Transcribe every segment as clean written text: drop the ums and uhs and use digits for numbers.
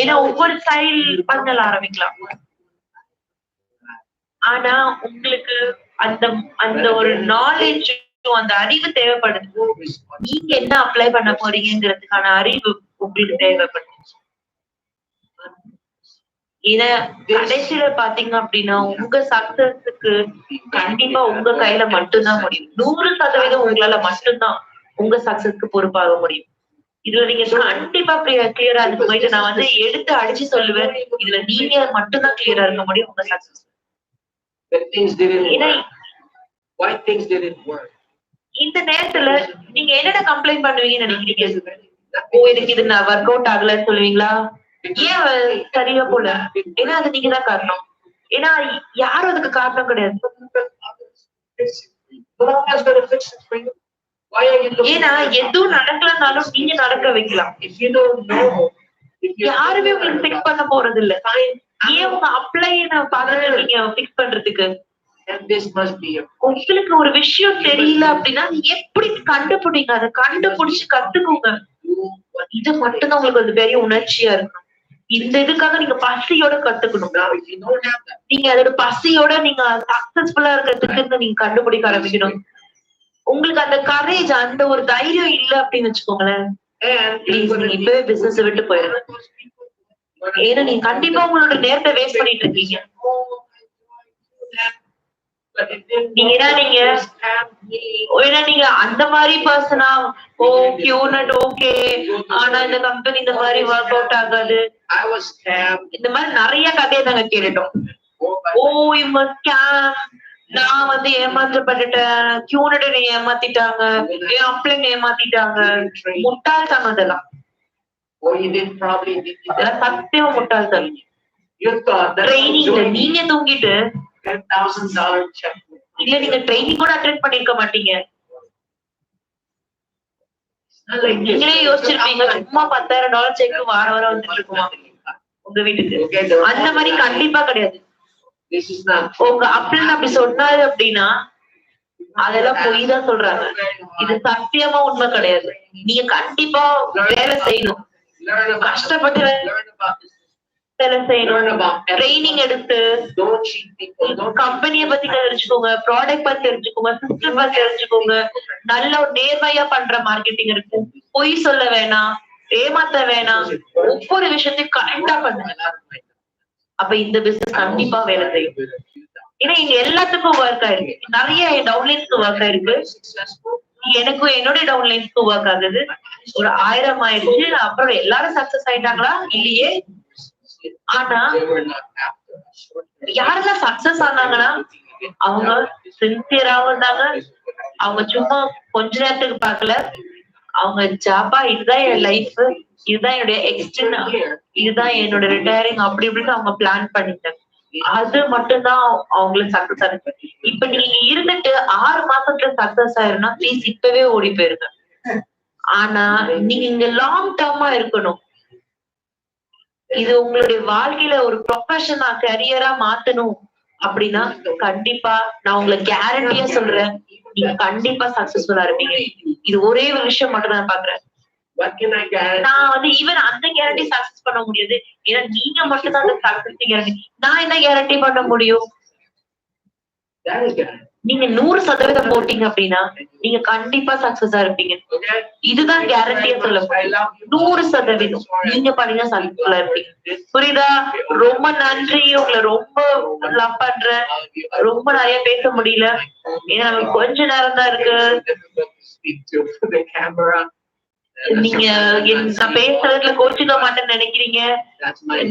ஏன்னா ஒவ்வொரு ஸ்டைல் பண்ணல ஆரம்பிக்கலாம். ஆனா உங்களுக்கு அந்த அந்த ஒரு நாலேஜ், அந்த அறிவு தேவைப்படுது. நீங்க என்ன அப்ளை பண்ண போறீங்கிறதுக்கான அறிவு உங்களுக்கு தேவைப்படுது. இத கடைசியில பாத்தீங்க அப்படின்னா உங்க சக்சஸ்க்கு கண்டிப்பா உங்க கையில மட்டும்தான் முடியும். 100% உங்களால மட்டும்தான் உங்க சக்சஸ்க்கு பொறுப்பாக முடியும். இதுல நீங்க கண்டிப்பா கிளியரா இருக்க போயிட்டு நான் வந்து எடுத்து அடிச்சு சொல்லுவேன். இதுல நீங்க மட்டும்தான் கிளியரா இருக்க முடியும் உங்க சக்சஸ். இந்த நேரத்துல நீங்க என்னென்ன கம்ப்ளைண்ட் பண்ணுவீங்கன்னு நினைக்கிறீங்க? ஓ எனக்கு இது நான் ஒர்க் அவுட் ஆகலன்னு சொல்லுவீங்களா? ஏன் சரியா போல? ஏன்னா அது நீங்க தான் காரணம். ஏன்னா யாரும் அதுக்கு காரணம் கிடையாது. ஏன்னா எதுவும் நடக்கலனாலும் நீங்க நடக்க வைக்கலாம். யாருமே உங்களுக்கு பிக்ஸ் பண்ண போறது இல்ல. ஏன் உங்க அப்ளைன்னு பாத்துட்டு நீங்க பிக்ஸ் பண்றதுக்கு? உங்களுக்கு ஒரு விஷயம் தெரியல அப்படின்னா எப்படி கண்டுபிடிங்க, அதை கண்டுபிடிச்சு கத்துக்கோங்க. இது மட்டும்தான் உங்களுக்கு ஒரு பெரிய உணர்ச்சியா இருக்கும். இந்த இதுக்காக நீங்க பசியோட கத்துக்கணும். நீங்க அதோட பசியோட நீங்க சக்சஸ்ஃபுல்லா இருக்கிறதுக்கு நீங்க கண்டுபிடிக்க ஆரம்பிக்கணும். உங்களுக்கு அந்த கரேஜ், அந்த ஒரு தைரியம் இல்ல அப்படின்னு வச்சுக்கோங்களேன், நீங்க இப்பவே பிசினஸ் விட்டு போயிருங்க. ஏன்னா நீங்க கண்டிப்பா உங்களோட நேரத்தை வேஸ்ட் பண்ணிட்டு இருக்கீங்க. நீங்க அந்த மாதிரி பர்சனா ஓகே, ஆனா இந்த கம்பெனி இந்த மாதிரி ஒர்க் அவுட் ஆகாது, இந்த மாதிரி நிறைய கதையை நாங்க கேட்டுட்டோம். இவங்க ஸ்கேம், நான் வந்து ஏமாற்றப்பட்டுட்டேன், கியூனட் ஏமாத்திட்டாங்க, என் அப்ளைன் ஏமாத்திட்டாங்க. முட்டாள்தனம் அதெல்லாம். சத்தியமா முட்டாள்தனம். ட்ரைனிங்ல நீங்க தூங்கிட்டு இல்ல, நீங்க ட்ரைனிங் கூட அட்டெண்ட் பண்ணிருக்க மாட்டீங்க. நீங்களே யோசிச்சிருப்பீங்க, சும்மா $10,000 செக் வாரம் வந்துட்டு இருக்குமா உங்க வீட்டுக்கு? அந்த மாதிரி கண்டிப்பா கிடையாது. உங்க அப்படின்னு அப்படி சொன்னாரு அப்படின்னா அதெல்லாம் பொய் தான் சொல்றாங்க. இது சத்தியமா உண்மை கிடையாது. நீங்க கண்டிப்பா வேலை செய்யணும், கஷ்டப்பட்டு வேலை செய்யணும், ட்ரைனிங் எடுத்து கம்பெனியை பத்தி தெரிஞ்சுக்கோங்க, ப்ராடக்ட் பத்தி தெரிஞ்சுக்கோங்க, சிஸ்டம் பத்தி தெரிஞ்சுக்கோங்க. நல்ல ஒரு நேர்மையா பண்ற மார்க்கெட்டிங் இருக்கு. பொய் சொல்ல வேணாம், ஏமாத்த வேணாம், ஒவ்வொரு விஷயத்தையும் கரெக்டா பண்ணுங்க. அப்ப இந்த பிசினஸ் கண்டிப்பா வேலை செய்யும். ஏன்னா இங்க எல்லாத்துக்கும் ஒர்க் ஆயிருக்கு. நிறைய டவுன்லைன்ஸ்க்கு ஒர்க் ஆயிருக்கு. எனக்கும் என்னுடைய டவுன்லைன்ஸ்க்கு ஒர்க் ஆகுது. ஒரு 1000 ஆயிடுச்சு. அப்புறம் எல்லாரும் சக்சஸ் ஆயிட்டாங்களா? இல்லையே. ஆனா யாரெல்லாம் சக்சஸ் ஆனாங்கன்னா அவங்க சின்சியராவும் இருந்தாங்க. அவங்க சும்மா கொஞ்ச நேரத்துக்கு பாக்கல. அவங்க ஜாப்பா இதுதான் என் லைஃப், இதுதான் என்னுடைய எக்ஸ்டென்ட், இதுதான் என்னோட ரிட்டையரிங், அப்படி இப்படின்னு அவங்க பிளான் பண்ணிட்டாங்க. அது மட்டும்தான் அவங்களுக்கு சக்சஸ் ஆயிருக்கு. இப்ப நீங்க இருந்துட்டு 6 மாசத்துல சக்சஸ் ஆயிருந்தா ப்ளீஸ் இப்பவே ஓடி போயிருங்க. ஆனா நீங்க இங்க லாங் டேர்மா இருக்கணும். இது உங்களுடைய வாழ்க்கையில ஒரு ப்ரொஃபஷனா கரியரா மாத்தணும் அப்படின்னா கண்டிப்பா நான் உங்களுக்கு கேரண்டியா சொல்றேன், நீங்க கண்டிப்பா சக்சஸ்ஃபுல்லா இருப்பீங்க. இது ஒரே ஒரு விஷயம் மட்டும் நான் பாக்குறேன். நான் வந்து ஈவன் அந்த கேரண்டி சக்சஸ் பண்ண முடியாது. ஏன்னா நீங்க மட்டும் தான் அந்த சக்சஸ் கேரண்டி. நான் என்ன கேரண்டி பண்ண முடியும்? நீங்க 100% போட்டீங்க அப்படின்னா நீங்க கண்டிப்பா சக்சஸா இருப்பீங்க. இதுதான் கேரண்டியா சொல்ல 100% நீங்க பண்ணீங்க சக்சஸ்ஃபுல்லா இருப்பீங்க. புரியுதா? ரொம்ப நன்றி. உங்களை ரொம்ப லவ் பண்றேன். ரொம்ப நிறைய பேச முடியல, ஏன்னா நமக்கு கொஞ்ச நேரம் தான் இருக்கு. நீங்க நான் பேசுறதுல கோச்சுக்க மாட்டேன்னு நினைக்கிறீங்க.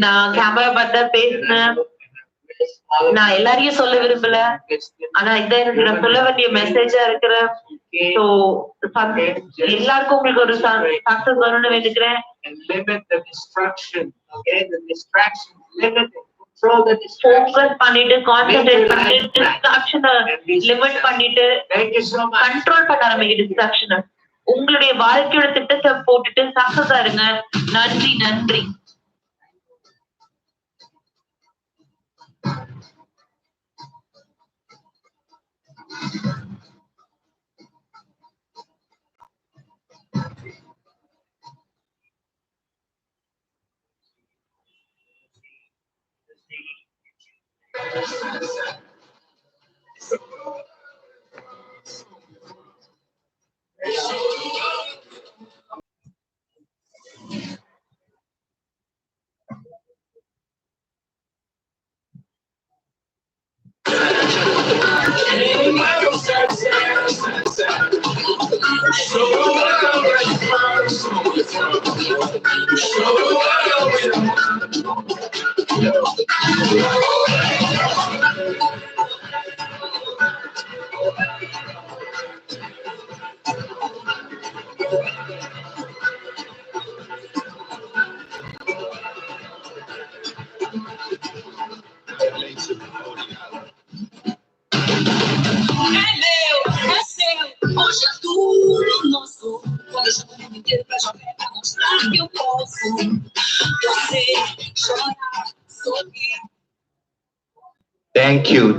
நான் கேமரா பார்த்தா பேசுனேன். நான் எல்லாரையும் சொல்ல விரும்பல, ஆனா இதான் எனக்கு நான் சொல்ல வேண்டிய மெசேஜா இருக்கிற. எல்லாருக்கும் உங்களுக்கு ஒரு சக்சஸ் வரணும்னு வேண்டிக்கிறேன். ஃபோக்கஸ் பண்ணிட்டு, கான்சென்ட்ரேட் பண்ணிட்டு, டிஸ்ட்ராக்ஷனை லிமிட் பண்ணிட்டு, கண்ட்ரோல் பண்ண ஆரம்பிங்க டிஸ்ட்ராக்ஷனை. உங்களுடைய வாழ்க்கையோட திட்டத்தை போட்டுட்டு சக்சஸா இருங்க. நன்றி நன்றி.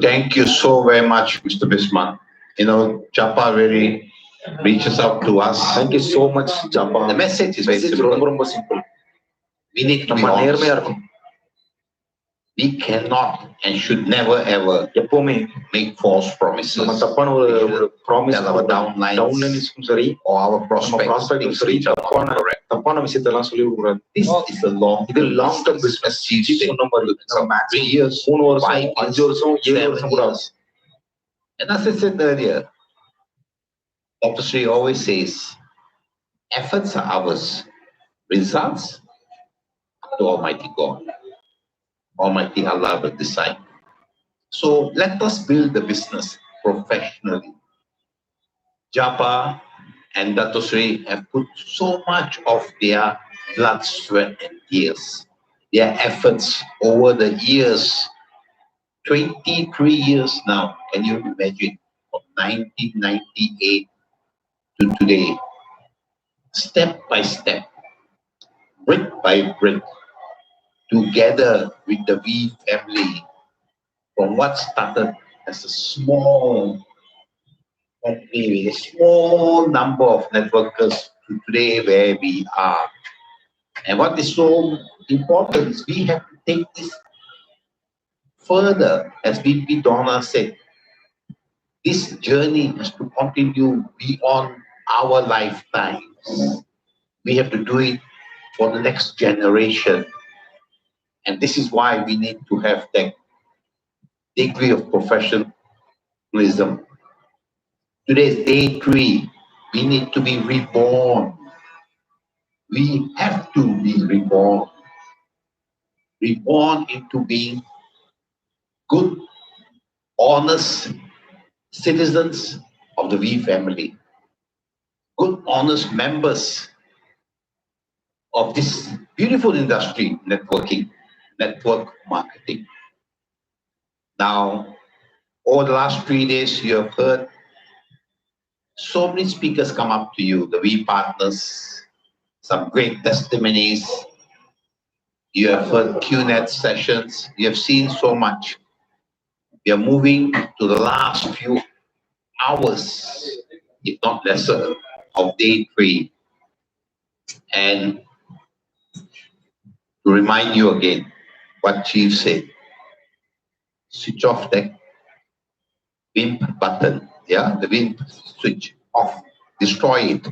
Thank you so very much, Mr. Bismarck. You know, Jappa really reaches out to us. Thank you so much, Jappa. The message is very simple. simple. We need to be நம்ம நேர்மையா honest. இருக்கும். We cannot and should never ever எப்பவுமே make false promises. நம்ம தப்பான ஒரு promise Tell our downlines டவுன்லைன்ஸ்க்கும் சரி or our நம்ம prospects ப்ராஸ்பெக்ட்டும் things சரி which are not correct. தப்பான விஷயத்தெல்லாம் சொல்லி கொடுக்கூடாது. This is a long இது லாங் டர்ம் பிசினஸ். சொன்ன மாதிரி Some 3 years, 3 வருஷம் 5 years, 5 வருஷம் 7 7 வருஷம் கூட years. And as I said earlier, Dr. Sri always says, efforts are ours, results up to Almighty God. Almighty Allah will decide. So let us build the business professionally. Jappa and Dr. Sri have put so much of their blood, sweat, and tears, their efforts over the years, 23 years now. Can you imagine? From 1998 to today, step by step, brick by brick, together with the V family, from what started as a small company with a small number of networkers to today where we are. And what is so important is we have to take this further, as VP Donna said. This journey has to continue beyond our lifetimes. We have to do it for the next generation. And this is why we need to have that degree of professionalism. Today is day 3. We need to be reborn. We have to be reborn. Reborn into being good, honest citizens of the V family. Good, honest members of this beautiful industry, network marketing. Now, over the last 3 days, you have heard so many speakers come up to you, the V partners, some great testimonies. You have heard Q&A sessions. You have seen so much. We are moving to the last few hours, if not lesser, of day 3. And to remind you again what Chief said, switch off that WIMP button, the WIMP switch off, destroy it.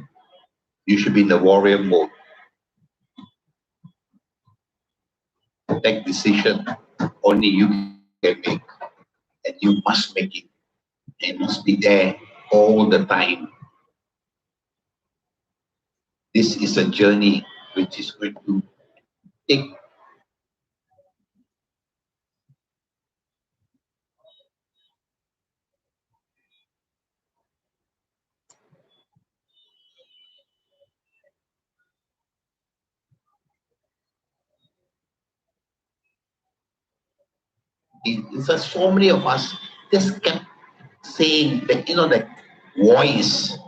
You should be in the warrior mode. That decision only you can make, and you must make it. It must be there all the time. This is a journey which is going to take there's so many of us just kept saying that, that voice,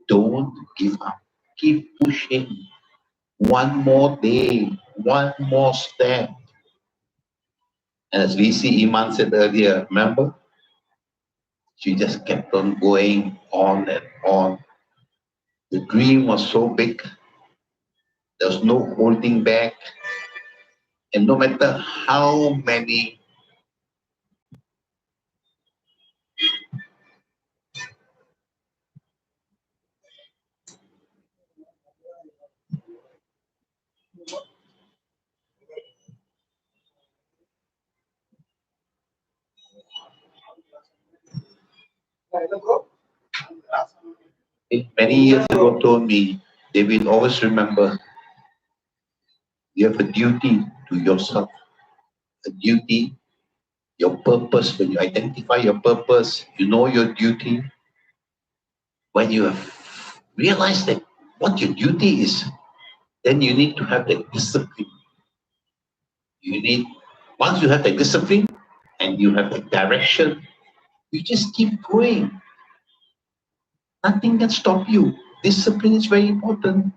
don't give up, keep pushing, one more day, one more step. And as VC Iman said earlier, remember, she just kept on going on and on. The dream was so big, there was no holding back, And no matter how many many years ago told me, David, always remember, you have a duty to yourself, a duty, your purpose. When you identify your purpose, you know your duty. When you have realized that what your duty is, then you need to have the discipline. You need, once you have the discipline and you have the direction, you just keep going. Nothing can stop you. Discipline is very important.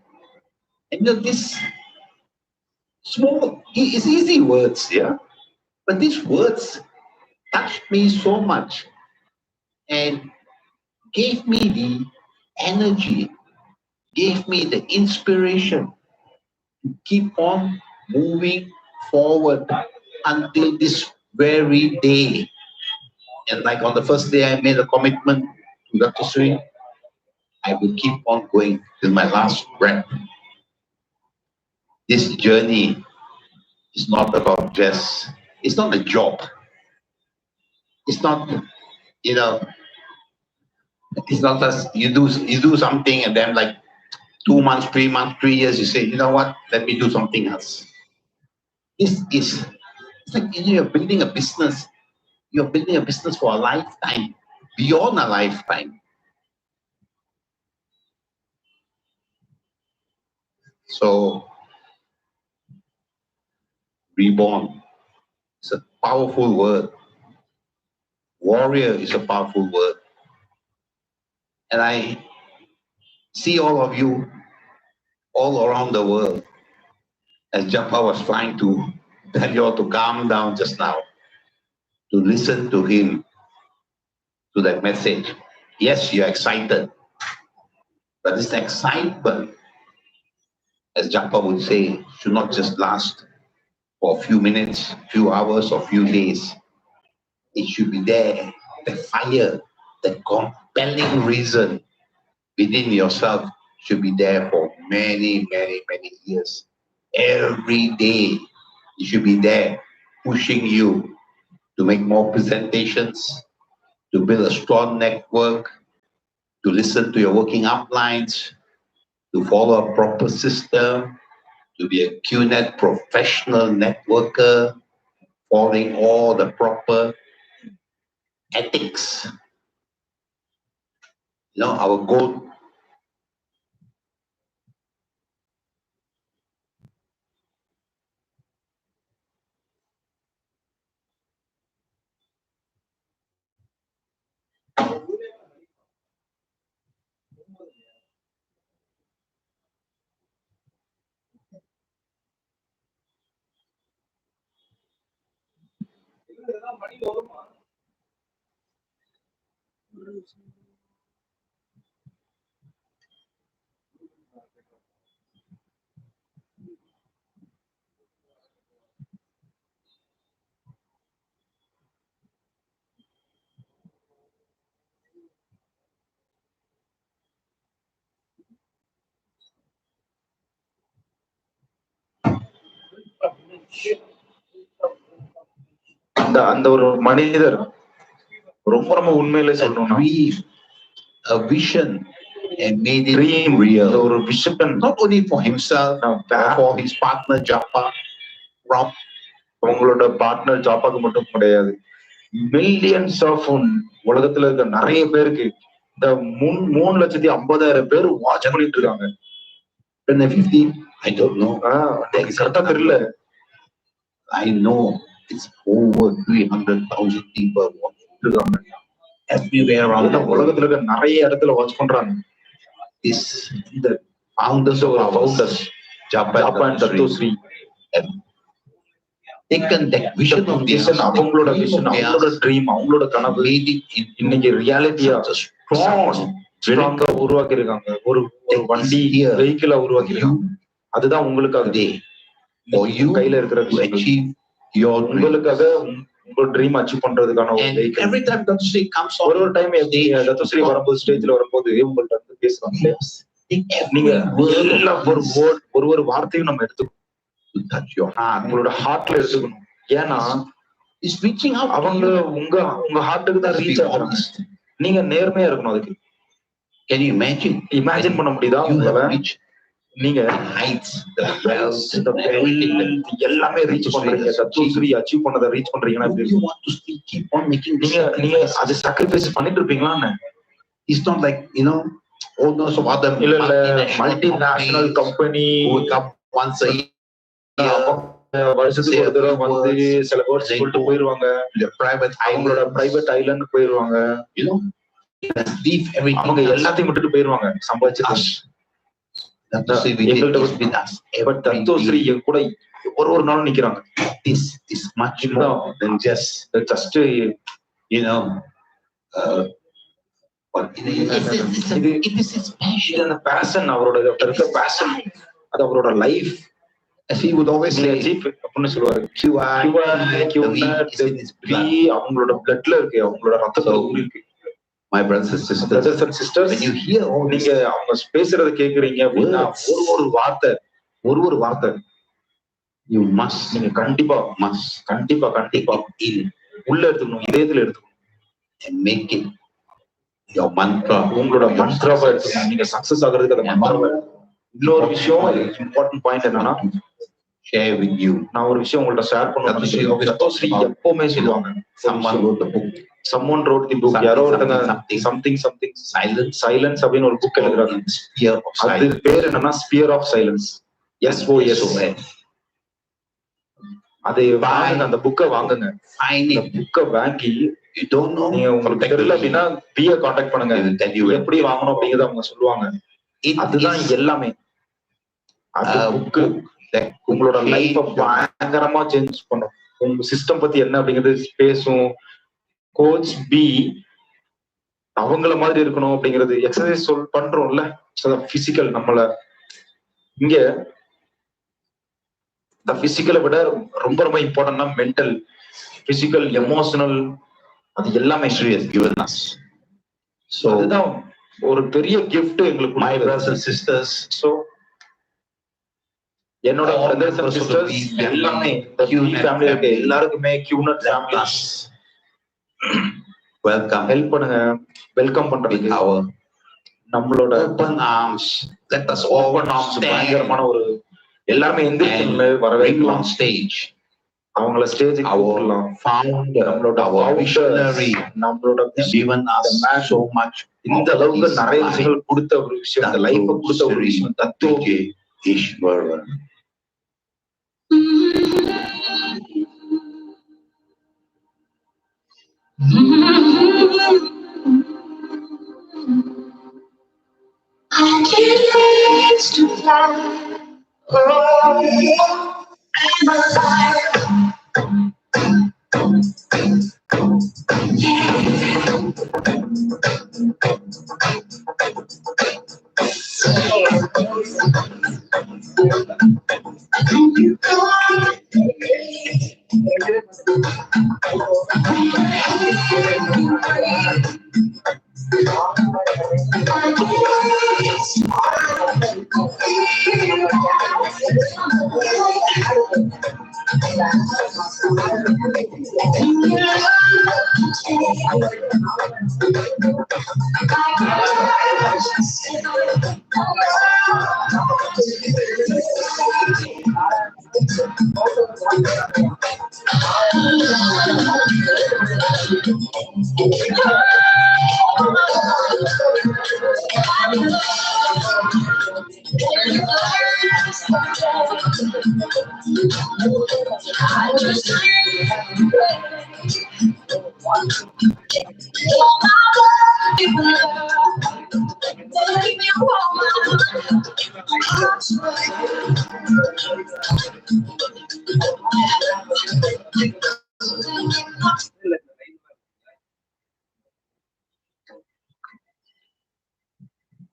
And this small, it's easy words, yeah? But these words touched me so much and gave me the energy, gave me the inspiration to keep on moving forward until this very day. And like on the first day, I made a commitment to Dr. Sri, I will keep on going till my last breath. This journey is not about just, it's not a job. It's not, you know, it's not just you do something and then like 2 months, 3 months, 3 years, you say, you know what, let me do something else. This is, it's like you're building a business. You're building a business for a lifetime, beyond a lifetime. So, reborn, it's a powerful word. Warrior is a powerful word. And I see all of you all around the world, as Jappa was trying to tell you all to calm down just now, to listen to him, to that message. Yes, you're excited, but this excitement, as Jappa would say, should not just last for a few minutes, few hours, or few days. It should be there, the fire, the compelling reason within yourself should be there for many, many, many years. Every day, it should be there, pushing you to make more presentations, to build a strong network, to listen to your working uplines, to follow a proper system, to be a QNet professional networker, following all the proper ethics. You know, our goal. அந்த ஒரு மனிதர் ரொம்ப ரொம்ப உண்மையிலே சொல்லணும்னா A vision and made it dream real. ஒரு vision Not only for himself, but for his partner Jappa, Rob. அவங்களோட partner ஜாப்பாக்கு மட்டும் கிடையாது, மில்லியன்ஸ் ஆஃப் உலகத்துல இருக்க நிறைய பேருக்கு, இந்த 3,50,000 பேர் வாட்ச் பண்ணிட்டு இருக்காங்க. 50, I don't know. கரெக்டா தெரியல. I know it's over 300,000 people watching இருக்காங்க. Everywhere around the world. உலகத்துல இருக்க நிறைய இடத்துல வாட்ச் பண்றாங்க. Is the founders of our founders, Jappa and Dr. Sri, taken that vision of theirs, அவங்களோட விஷன், அவங்களோட ட்ரீம், அவங்களோட கனவு இன்னைக்கு ரியாலிட்டியா ஸ்ட்ராங்கா உருவாக்கி இருக்காங்க. ஒரு வண்டி வெஹிக்கிளா உருவாக்கி இருக்காங்க. அதுதான் உங்களுக்காக. for you கையில இருக்கிற to achieve your dream. உங்களுக்காக உங்க ட்ரீம் அச்சீவ் பண்றதுக்கான ஒரு And vehicle. every time Dr. comes on ஒரு டைம் தத்துஸ்ரீ வரும்போது ஸ்டேஜ்ல வரும்போது உங்கள்ட்ட வந்து பேசுவாங்க. நீங்க எல்லா ஒரு வார்த்தையும் நம்ம எடுத்துக்கணும். to touch your heart. உங்களோட ஹார்ட்ல எடுத்துக்கணும். ஏன்னா It's reaching out. அவங்க உங்க ஹார்ட்டுக்கு தான் ரீச் ஆகுறாங்க. நீங்க நேர்மையா இருக்கணும். அதுக்கு Can you imagine? இமேஜின் பண்ண முடியுதா? You have உங்களால reached நீங்க the heights, the wealth, everything that எல்லாமே ரீச் பண்றீங்க. தத்துஸ்ரீ அச்சீவ் பண்ணதை ரீச் பண்றீங்கன்னா you want to still keep on making this நீங்க sacrifice. அது சாக்ரிஃபைஸ் பண்ணிட்டு இருப்பீங்களான்னு. It's not like, owners of other multinational company who will come once a year, வருஷத்துக்கு ஒரு தடவை வந்து சில வேர்ட்ஸ் சொல்லிட்டு போயிருவாங்க. அவங்களோட பிரைவேட் ஐலண்ட் போயிருவாங்க. leave everything. அவங்க எல்லாத்தையும் விட்டுட்டு போயிருவாங்க சம்பாதிச்சு. தத்துஸ்ரீ என் கூட ஒரு நாளும் நிக்கிறாங்க. This is much more than just it is his passion. அந்த பேஷன், அவரோட இருக்க பேஷன், அது அவரோட life. As he would always say, அப்படின்னு சொல்லுவாரு, அவங்களோட பிளட்ல இருக்கு, அவங்களோட ரத்தத்துல ஊறி இருக்கு. My brothers and sisters, when you hear நீங்க அவங்க பேசுறத கேக்குறீங்க அப்படின்னா ஒரு வார்த்தை you must, நீங்க கண்டிப்பா உள்ள எடுத்துக்கணும், இதயத்துல எடுத்துக்கணும். and make it your mantra. உங்களோட மந்த்ராவா எடுத்துக்கணும். நீங்க சக்சஸ் ஆகுறதுக்கு அந்த மந்த்ராவா. இன்னொரு விஷயம், இம்பார்ட்டன்ட் பாயிண்ட் என்னன்னா, share with you. நான் ஒரு விஷயம் உங்கள்ட்ட ஷேர் பண்ணணும். எப்பவுமே சொல்லுவாங்க, someone wrote the book. யாரோ ஒருத்தங்க something silence அப்படின்னு ஒரு புக் எழுதுறாங்க. அது பேர் என்னன்னா ஸ்பியர் ஆஃப் சைலன்ஸ். SOS. அதை வாங்குங்க, அந்த புக்கை வாங்குங்க. அந்த புக்கை வாங்கி நீங்க உங்களுக்கு தெரியல அப்படின்னா பிஏ கான்டாக்ட் பண்ணுங்க. எப்படி வாங்கணும் அப்படிங்கறத அவங்க சொல்லுவாங்க. அதுதான் எல்லாமே. அந்த புக்கு உங்களோட லைஃப பயங்கரமா சேஞ்ச் பண்ணும். உங்க சிஸ்டம் பத்தி என்ன அப்படிங்கிறது பேசும். கோச் பி அவங்கள மாதிரி இருக்கணும் அப்படிங்கிறது எக்ஸசைஸ் பண்றோம்ல, பிசிக்கல். நம்மள இங்க பிசிக்கலை விட ரொம்ப ரொம்ப இம்பார்ட்டன்ட்னா மென்டல், பிசிக்கல், எமோஷனல், அது எல்லாமே given us. So அதுதான் ஒரு பெரிய gift எங்களுக்கு. My brothers and sisters, so என்னோட brothers and sisters எல்லாமே ஃபேமிலில இருக்க எல்லாருக்குமே QNet ஃபேமிலி welcome. ஹெல்ப் பண்ணுங்க, வெல்கம் பண்றதுக்கு. நம்மளோட open arms, let us open arms, பயங்கரமான ஒரு எல்லாருமே எந்திரிச்சு வரவேற்கலாம். stage அவங்கள ஸ்டேஜுக்கு கூப்பிடலாம். நம்மளோட visionary, நம்மளோட given us so much. இந்த அளவுக்கு நிறைய விஷயங்கள் கொடுத்த ஒரு விஷயம், இந்த லைஃப கொடுத்த ஒரு விஷயம் தத்துவ ஈஸ்வரன். I can't to fly. Oh, I'm alive.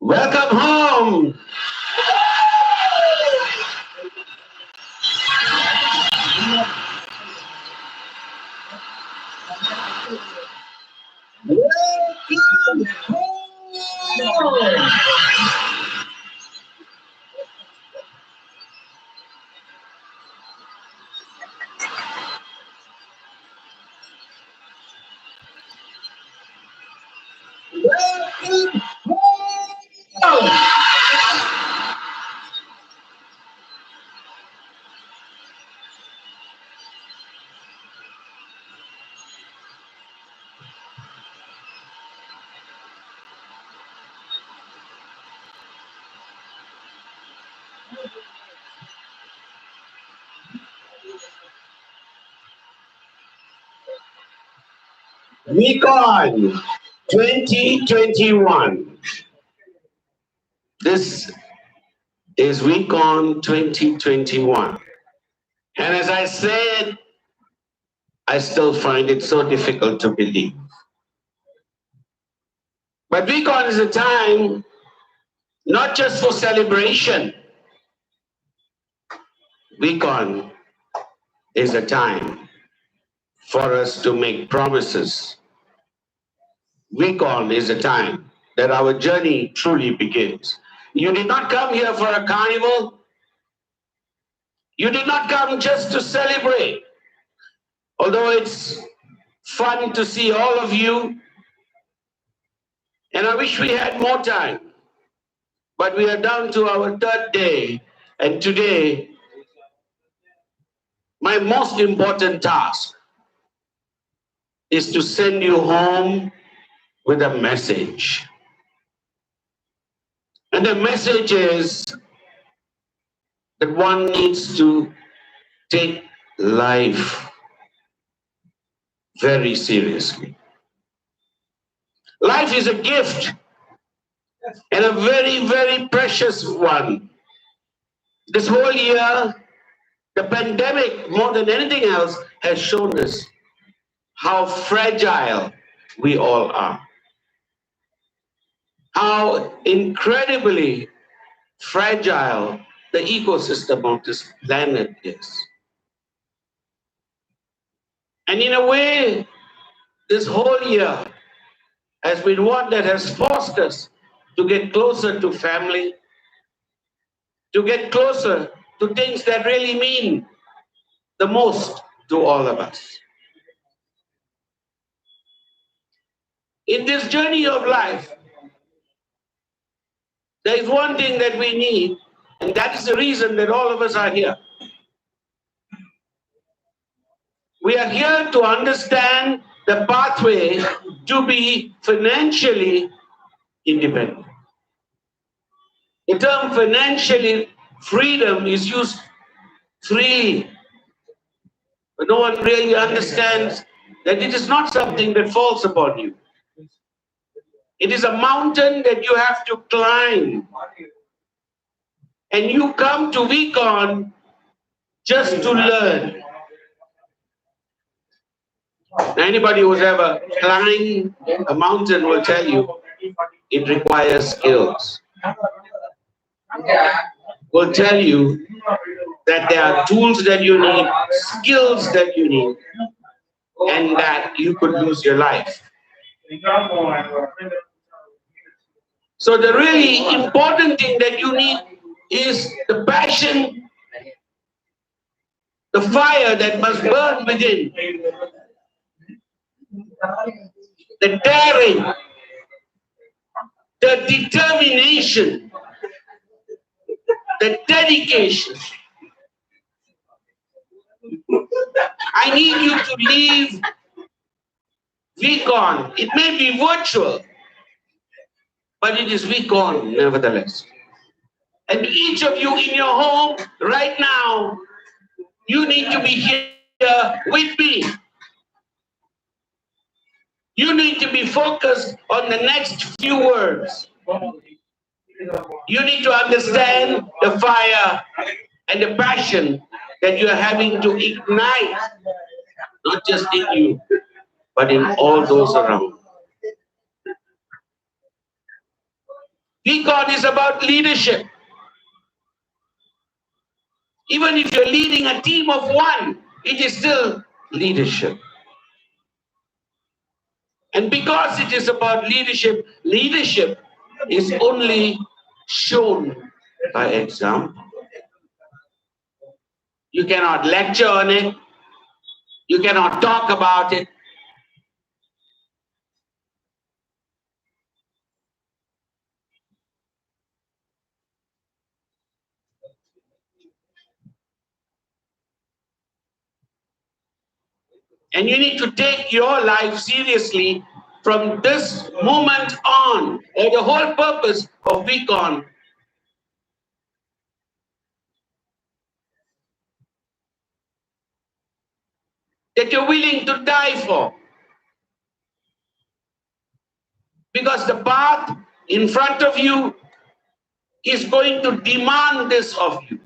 Welcome home. Welcome home. Welcome home. Week on 2021. This is week on 2021. And as I said, I still find it so difficult to believe. But week on is a time not just for celebration. Week on is a time for us to make promises. Week on is a time that our journey truly begins. You did not come here for a carnival. You did not come just to celebrate. Although it's fun to see all of you, and I wish we had more time. But we are down to our third day, and today, my most important task is to send you home with a message. And the message is that one needs to take life very seriously. Life is a gift, and a very, very precious one. This whole year, the pandemic, more than anything else, has shown us how fragile we all are. How incredibly fragile the ecosystem of this planet is. And in a way, this whole year has been one that has forced us to get closer to family, to get closer to things that really mean the most to all of us. In this journey of life, there is one thing that we need, and that is the reason that all of us are here. We are here to understand the pathway to be financially independent. The term financially freedom is used freely, but no one really understands that it is not something that falls upon you. It is a mountain that you have to climb. And you come to Weekon just to learn. Anybody who's ever climbed a mountain will tell you it requires skills. Will tell you that there are tools that you need, skills that you need, and that you could lose your life. So the really important thing that you need is the passion, the fire that must burn within, the daring, the determination, the dedication. I need you to leave Weekon. It may be virtual, but it is Weekon nevertheless. And each of you in your home right now, you need to be here with me. You need to be focused on the next few words. You need to understand the fire and the passion that you are having to ignite, not just in you, but in all those around. Weekon is about leadership. Even if you're leading a team of one, it is still leadership. And because it is about leadership, leadership is only shown by example. You cannot lecture on it. You cannot talk about it. And you need to take your life seriously from this moment on, or the whole purpose of week on. That you're willing to die for. Because the path in front of you is going to demand this of you.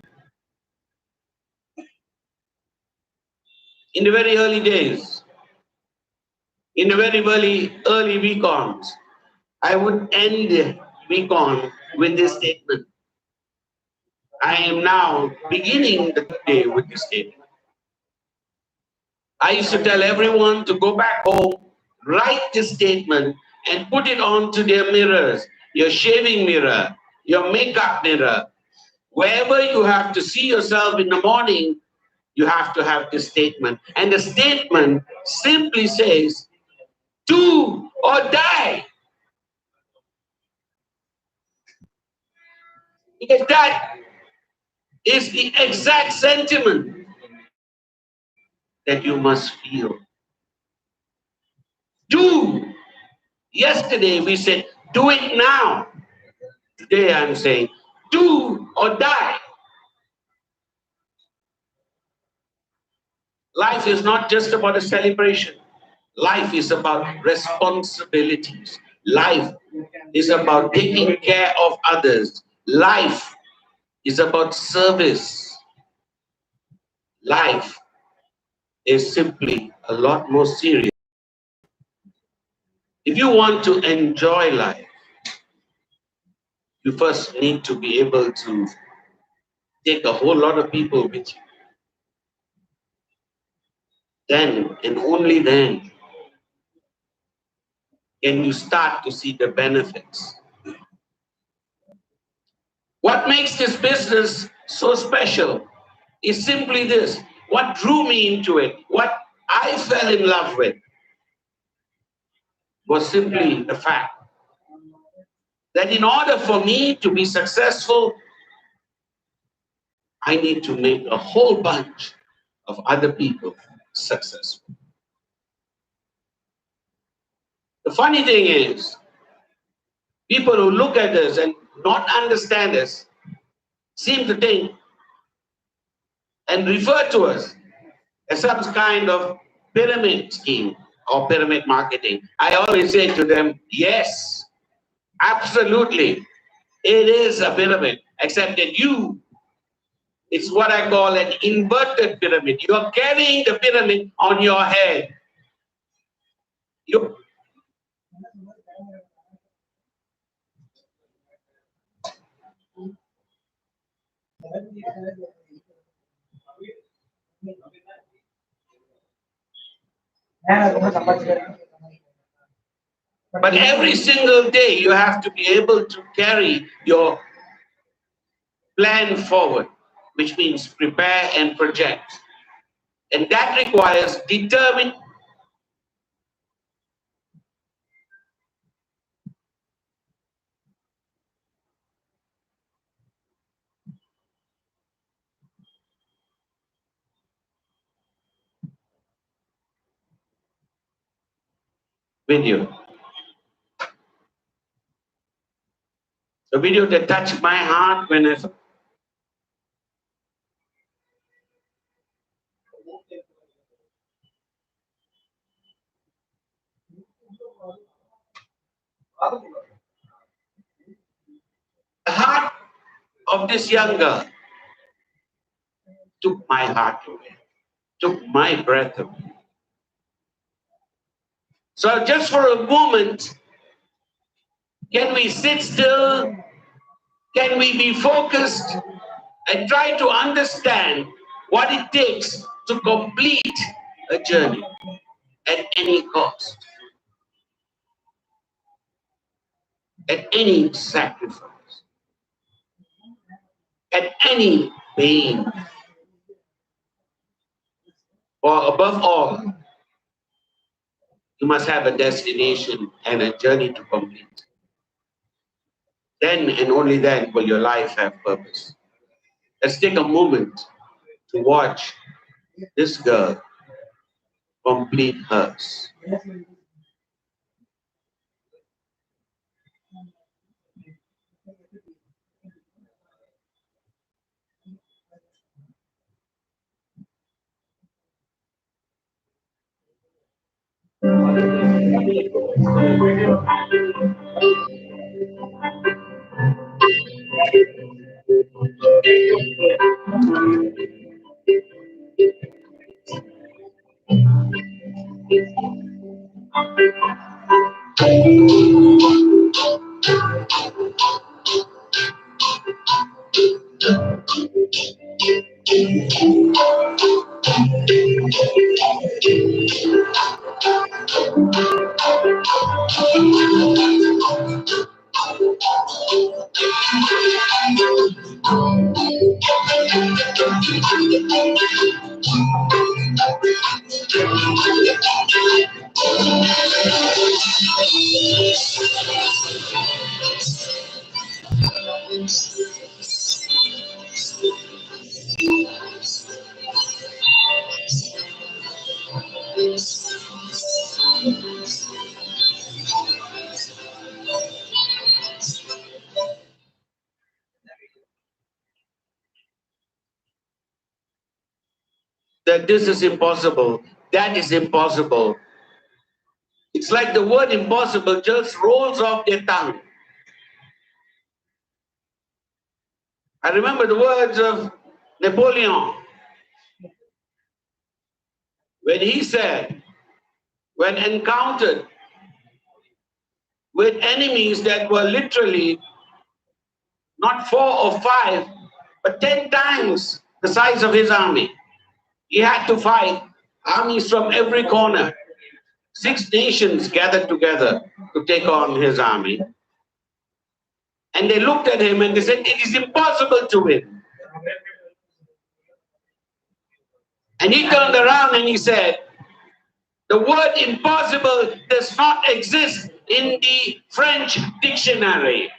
In the very early days, in the very early week-ons, I would end the week-on with this statement. I am now beginning the day with this statement. I used to tell everyone to go back home, write this statement, and put it onto their mirrors, your shaving mirror, your makeup mirror. Wherever you have to see yourself in the morning, you have to have this statement. And the statement simply says, do or die. Because that is the exact sentiment that you must feel. Do. Yesterday we said, do it now. Today I'm saying, do or die. Life is not just about a celebration. Life is about responsibilities. Life is about taking care of others. Life is about service. Life is simply a lot more serious. If you want to enjoy life, you first need to be able to take a whole lot of people with you. Then and only then can you start to see the benefits. What makes this business so special is simply this. What drew me into it, what I fell in love with, was simply the fact that in order for me to be successful, I need to make a whole bunch of other people successful. The funny thing is, people who look at us and not understand us seem to think and refer to us as some kind of pyramid scheme or pyramid marketing. I always say to them, yes, absolutely. It is a pyramid, except that it's what I call an inverted pyramid. You're carrying the pyramid on your head. But every single day you have to be able to carry your plan forward, which means prepare and project. And that requires determined video. A video that touched my heart when I the heart of this young girl took my heart away, took my breath away. So just for a moment, can we sit still? Can we be focused and try to understand what it takes to complete a journey at any cost? at any sacrifice, at any pain, or above all, you must have a destination and a journey to complete. Then and only then will your life have purpose. Let's take a moment to watch this girl complete hers. That this is impossible, that is impossible. It's like the word impossible just rolls off their tongue. I remember the words of Napoleon when he said, when encountered with enemies that were literally not 4 or 5, but 10 times the size of his army, he had to fight armies from every corner. 6 nations gathered together to take on his army. And they looked at him and they said, it is impossible to win. And he turned around and he said, the word impossible does not exist in the French dictionary.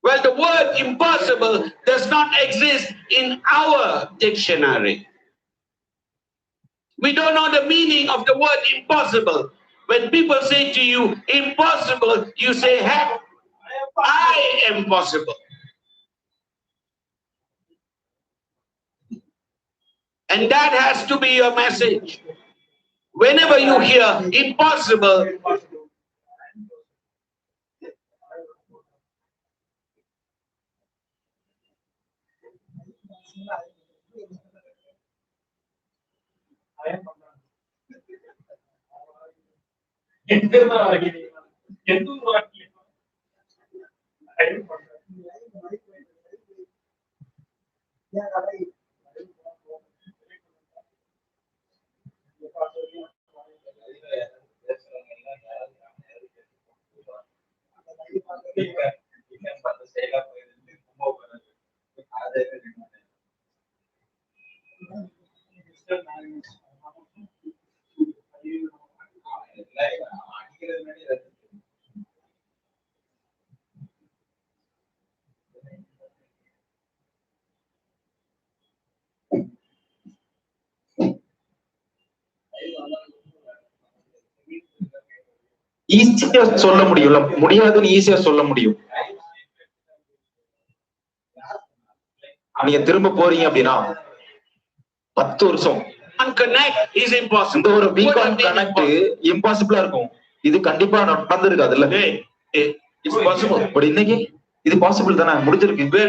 Well, the word impossible does not exist in our dictionary. We don't know the meaning of the word impossible. When people say to you, impossible, you say, heck, I am possible. And that has to be your message. Whenever you hear impossible, ஈஸியா சொல்ல முடியும்ல, முடியாதுன்னு ஈஸியா சொல்ல முடியும். நீங்க திரும்ப போறீங்க அப்படின்னா 10 வருஷம் இந்த ஒரு வீக் ஆன் கனெக்ட் இம்பாசிபிளா இருக்கும். இது கண்டிப்பா நடந்திருக்காதுல்ல. பட் இன்னைக்கு இது பாசிபிள் தானே, முடிஞ்சிருக்கு. 3.5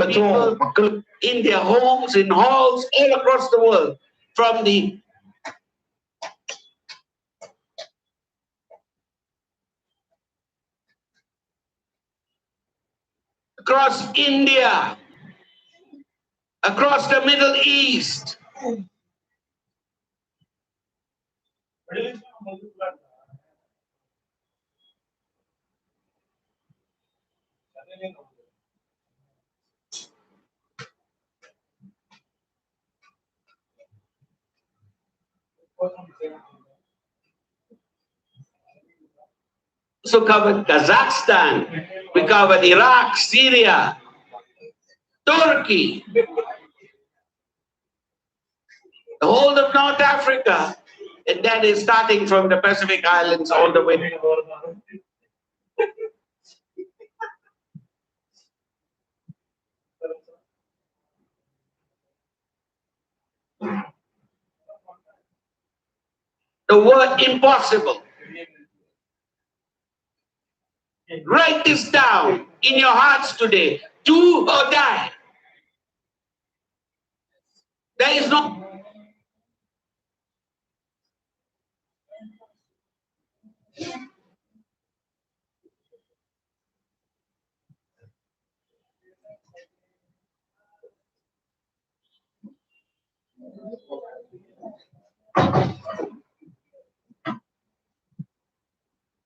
லட்சம் மக்கள் in their homes, in halls, all across the world, from the across India, across the Middle East, So covered Kazakhstan, we covered Iraq, Syria, Turkey, the whole of North Africa, and that is starting from the Pacific Islands all the way. The word impossible. Write this down in your hearts today. Do or die. There is no.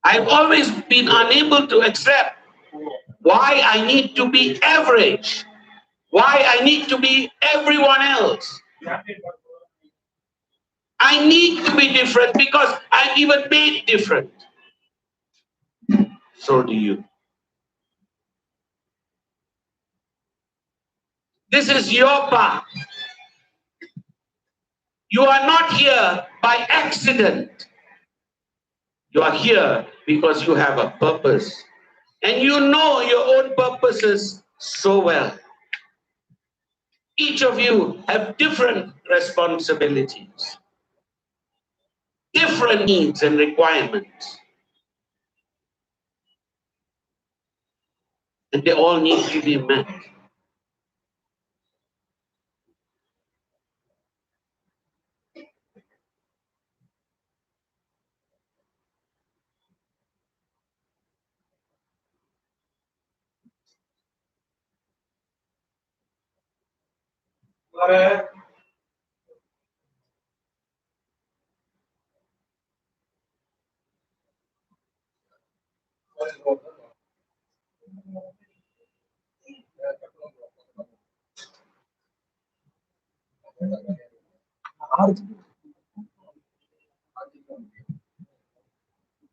I've always been unable to accept why I need to be average, why I need to be everyone else. I need to be different because I'm even made different. So do you. This is your path. You are not here by accident. You are here because you have a purpose. And you know your own purposes so well. Each of you have different responsibilities, different needs and requirements. And they all need to be met.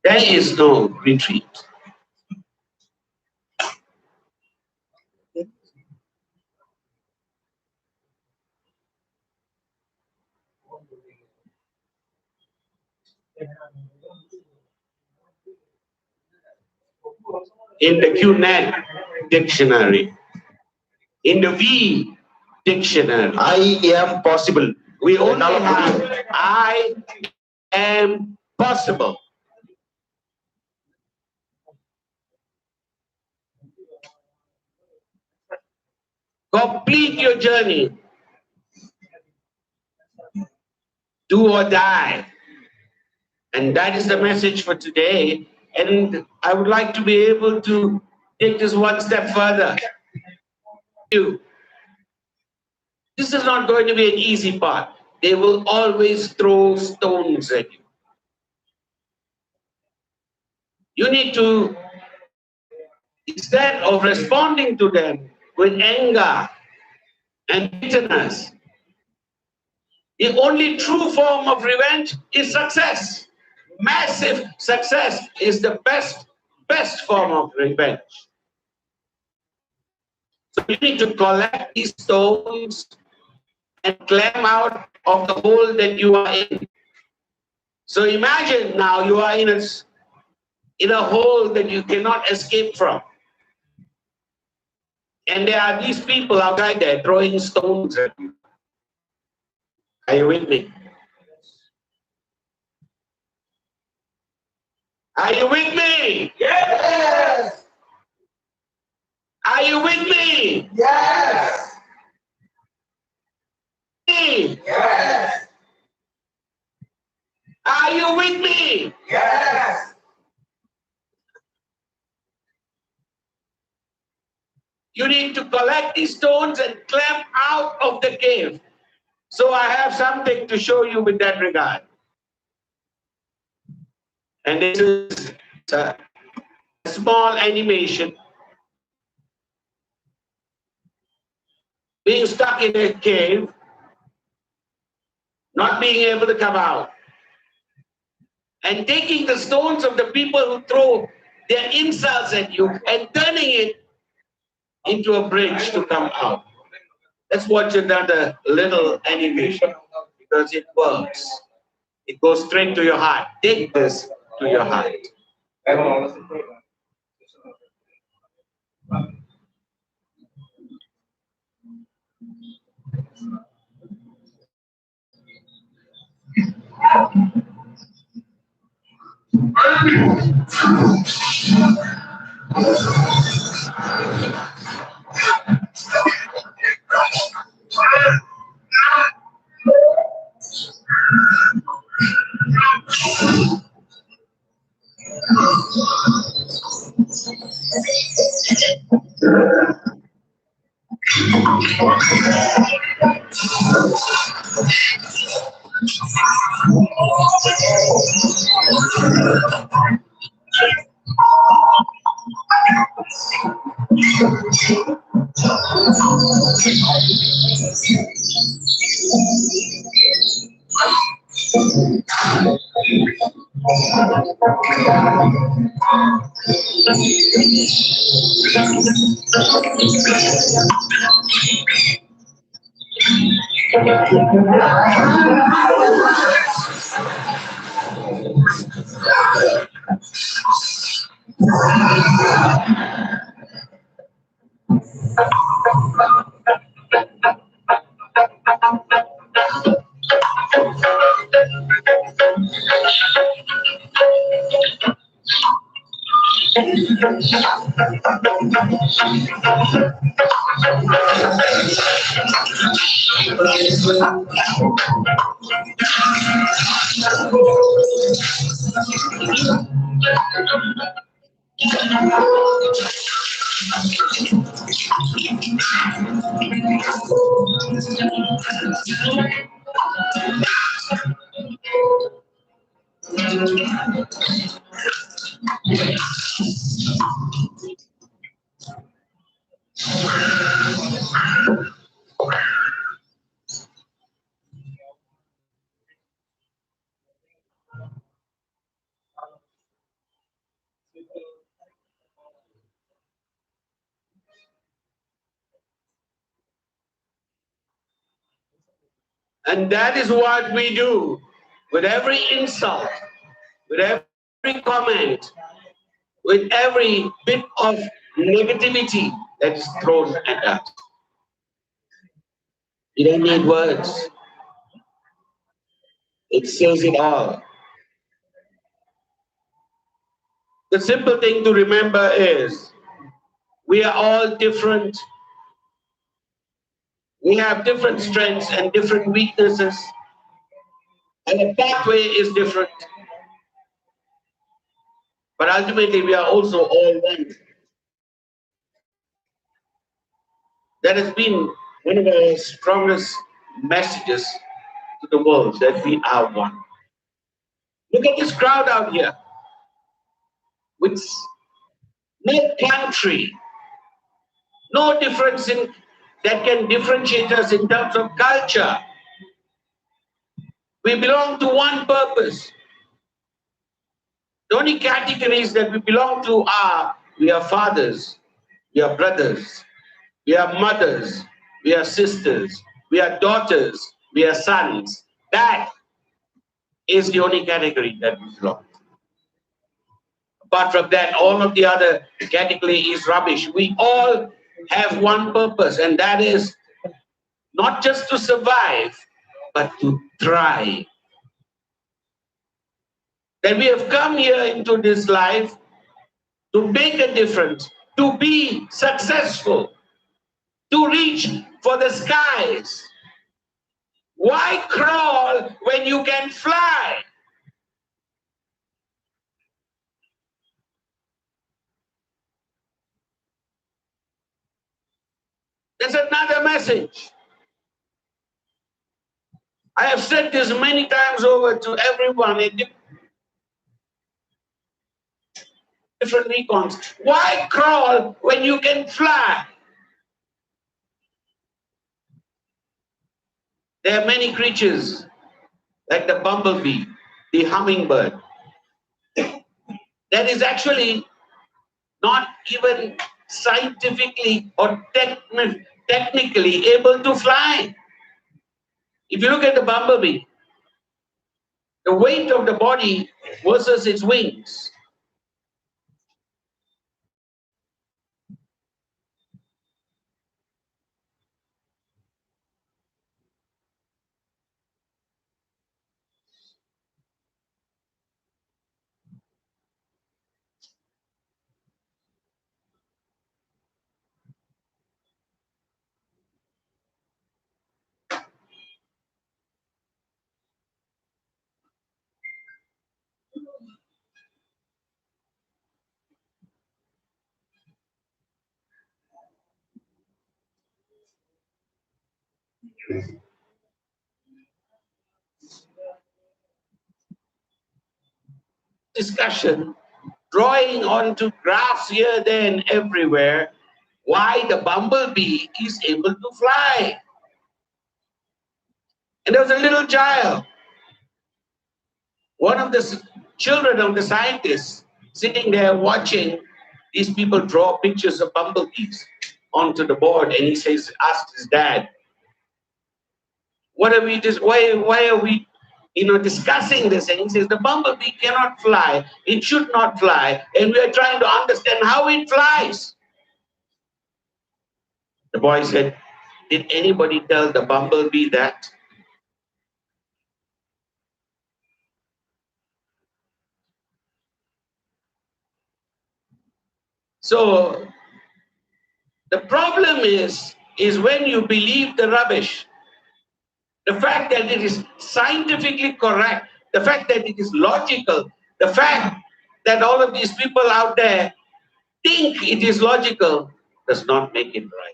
There is no retreat. In the QNet dictionary, in the V dictionary, I am possible. we only have I am possible. Complete your journey. Do or die. And that is the message for today. And I would like to be able to take this one step further. This is not going to be an easy part. They will always throw stones at you. You need to, instead of responding to them with anger and bitterness, the only true form of revenge is success. Massive success is the best form of revenge. So you need to collect these stones and climb out of the hole that you are in. So imagine now you are in a hole that you cannot escape from. And there are these people outside there throwing stones at you. Are you with me? Are you with me? Yes! Are you with me? Yes! Yes! Are you with me? Yes! You need to collect these stones and climb out of the cave. So I have something to show you with that regard. And this is a small animation. Being stuck in a cave, not being able to come out, and taking the stones of the people who throw their insults at you and turning it into a bridge to come out. Let's watch another little animation because it works. It goes straight to your heart. Take this to your heart. And that is what we do with every insult, with every comment, with every bit of negativity that is thrown at us. You don't need words. It says it all. The simple thing to remember is we are all different. We have different strengths and different weaknesses. And the pathway is different. But ultimately, we are also all one. That has been one of our strongest messages to the world, that we are one. Look at this crowd out here. With no country, no difference in that can differentiate us in terms of culture. We belong to one purpose. The only categories that we belong to are we are fathers, we are brothers, we are mothers, we are sisters, we are daughters, we are sons. That is the only category that we belong to. Apart from that, all of the other category is rubbish. We all have one purpose, and that is not just to survive, but to thrive. That we have come here into this life to make a difference, to be successful, to reach for the skies. Why crawl when you can fly? There's another message. I have said this many times over to everyone. different recons. Why crawl when you can fly? There are many creatures like the bumblebee, the hummingbird, that is actually not even scientifically or technically able to fly. If you look at the bumblebee, the weight of the body versus its wings. Discussion, drawing onto graphs here, there, and everywhere, why the bumblebee is able to fly. And there was a little child, one of the children of the scientists, sitting there watching these people draw pictures of bumblebees onto the board, and he says, asked his dad, what are we just why are we discussing this? And he says, the bumblebee cannot fly, it should not fly, and we are trying to understand how it flies. The boy said, did anybody tell the bumblebee that? So the problem is when you believe the rubbish, the fact that it is scientifically correct, the fact that it is logical, the fact that all of these people out there think it is logical, does not make it right.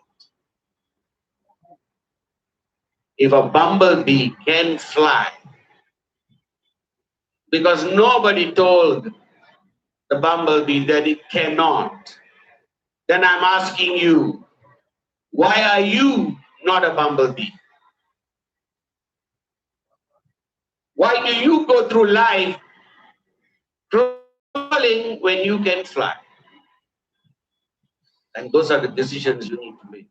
If a bumblebee can fly, because nobody told the bumblebee that it cannot, then I'm asking you, why are you not a bumblebee? Why do you go through life crawling when you can fly? And those are the decisions you need to make.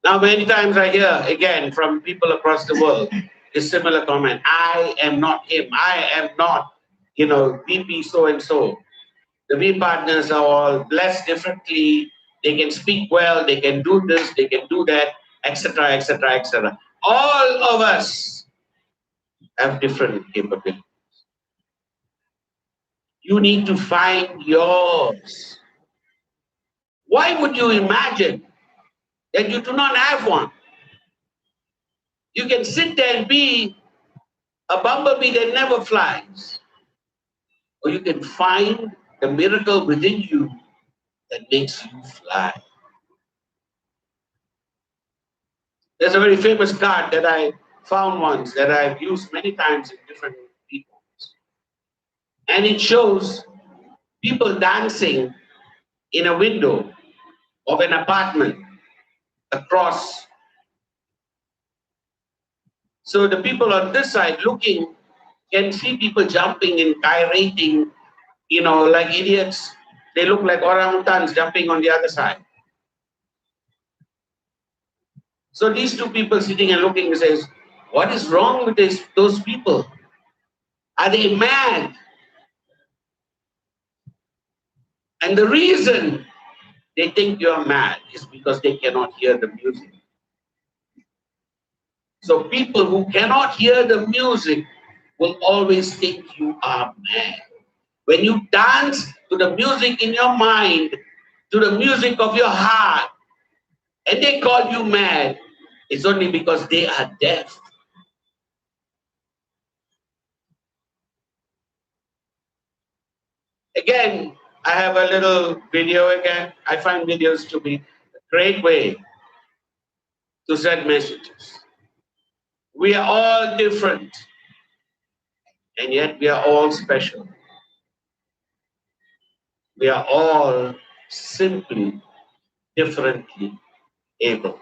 Now, many times I hear, again, from people across the world, a similar comment, I am not him, I am not, VP so-and-so. The V partners are all blessed differently, they can speak well, they can do this, they can do that, etc., etc., etc. All of us have different capabilities. You need to find yours. Why would you imagine that you do not have one? You can sit there and be a bumblebee that never flies. Or you can find the miracle within you that makes you fly. There's a very famous card that I found once that I've used many times in different people. And it shows people dancing in a window of an apartment across. So the people on this side looking can see people jumping and gyrating, like idiots. They look like orangutans jumping on the other side. So these two people sitting and looking says, what is wrong with those people? Are they mad? And the reason they think you're mad is because they cannot hear the music. So people who cannot hear the music will always think you are mad. When you dance to the music in your mind, to the music of your heart, and they call you mad, it's only because they are deaf. Again, I have a little video again. I find videos to be a great way to send messages. We are all different, and yet we are all special. We are all simply differently able.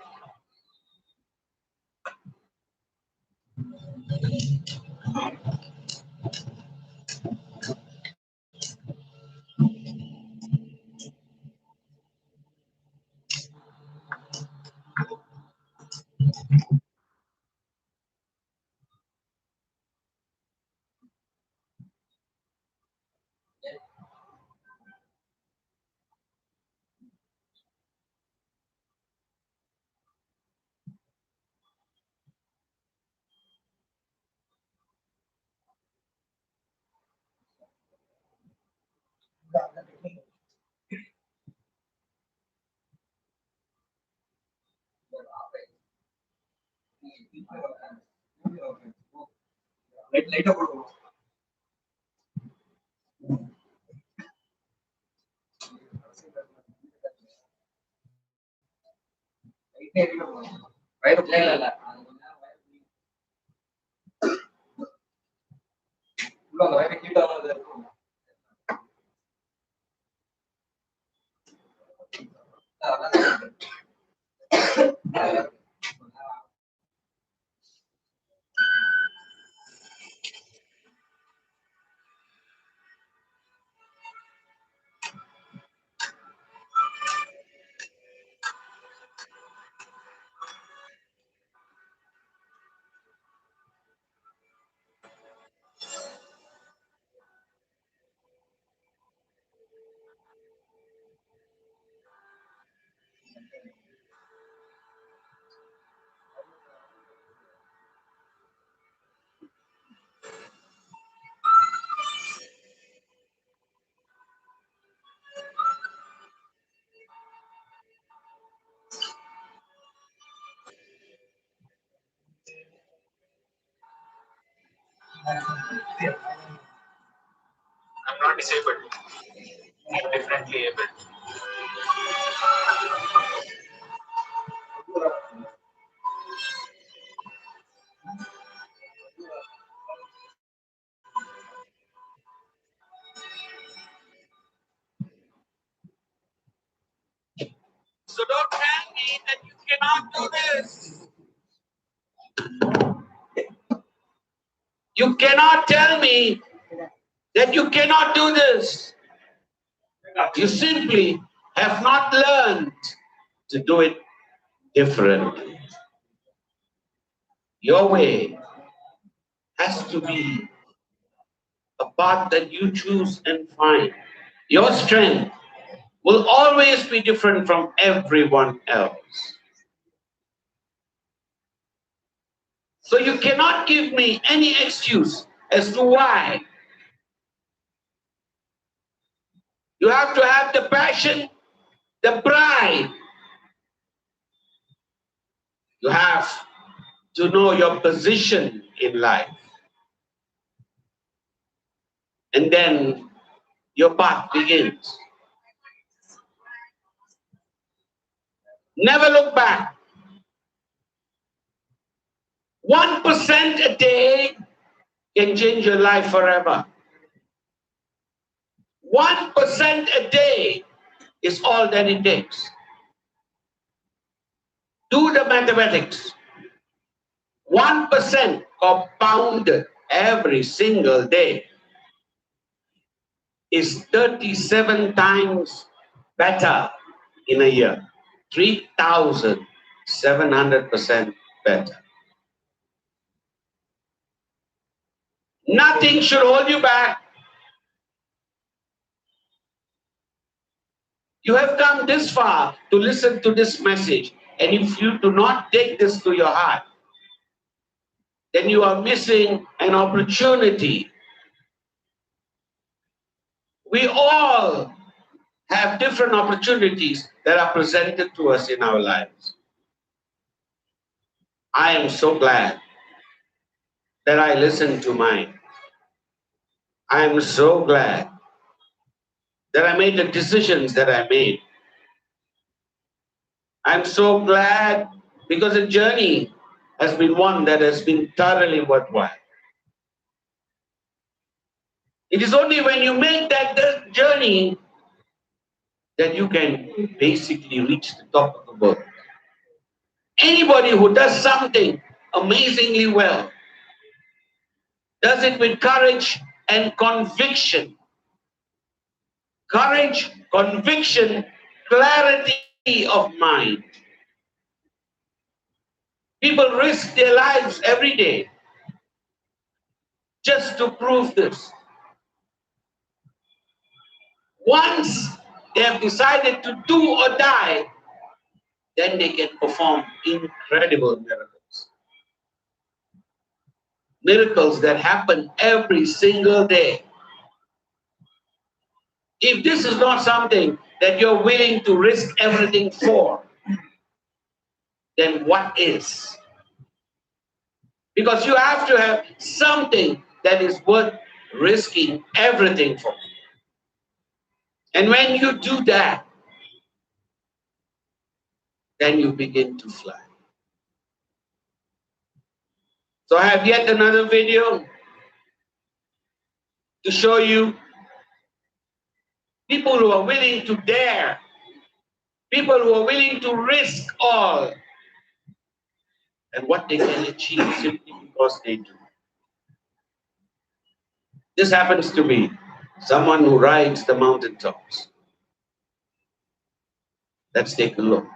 I'm not disabled. I'm differently able. So don't tell me that you cannot do this. You cannot tell me that you cannot do this. You simply have not learned to do it differently. Your way has to be a path that you choose and find. Your strength will always be different from everyone else. So you cannot give me any excuse as to why. You have to have the passion, the pride. You have to know your position in life. And then your path begins. Never look back. 1% a day can change your life forever. 1% a day is all that it takes. Do the mathematics. 1% compounded every single day is 37 times better in a year. 3,700% better. Nothing should hold you back. You have come this far to listen to this message, and if you do not take this to your heart, then you are missing an opportunity. We all have different opportunities that are presented to us in our lives. I am so glad that I listened to mine. I am so glad that I made the decisions that I made. I'm so glad because the journey has been one that has been thoroughly worthwhile. It is only when you make that journey that you can basically reach the top of the world. Anybody who does something amazingly well does it with courage and conviction. Courage, conviction, clarity of mind. People risk their lives every day just to prove this. Once they have decided to do or die, then they can perform incredible miracles. Miracles that happen every single day. If this is not something that you're willing to risk everything for, then what is? Because you have to have something that is worth risking everything for. And when you do that, then you begin to fly. So I have yet another video to show you people who are willing to dare, people who are willing to risk all, and what they can achieve simply because they do. This happens to be someone who rides the mountaintops. Let's take a look.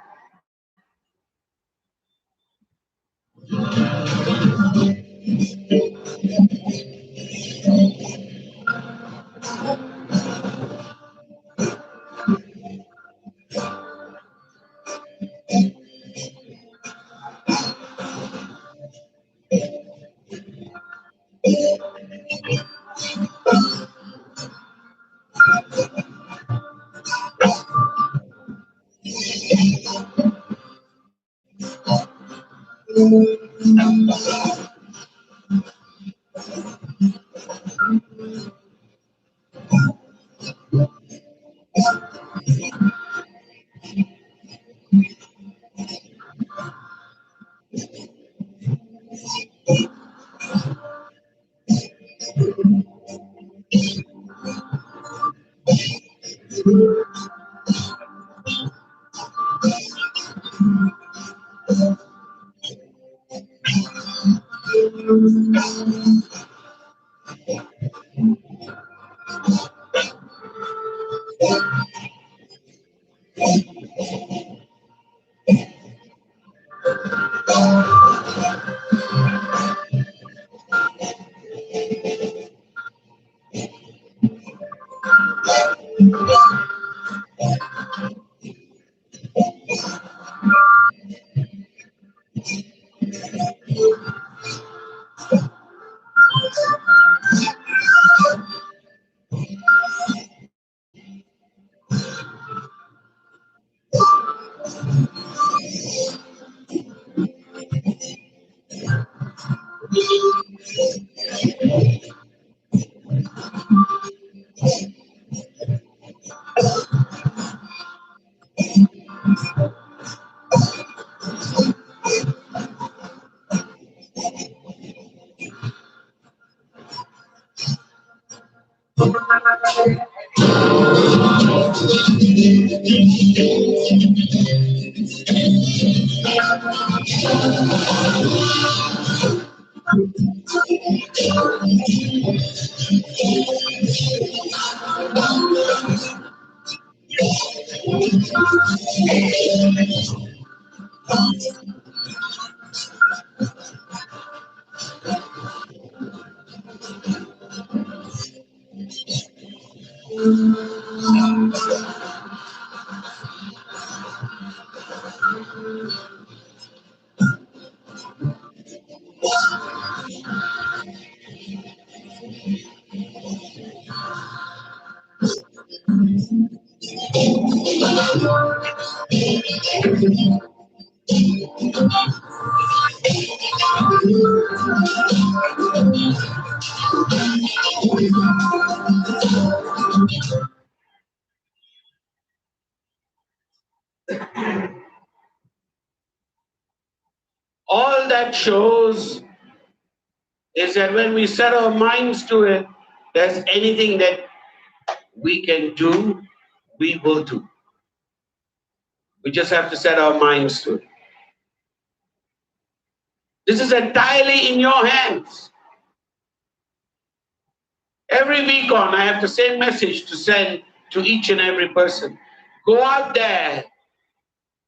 All that shows is that when we set our minds to it, there's anything that we can do, we will do. We just have to set our minds to it. This is entirely in your hands. Every week on, I have the same message to send to each and every person. Go out there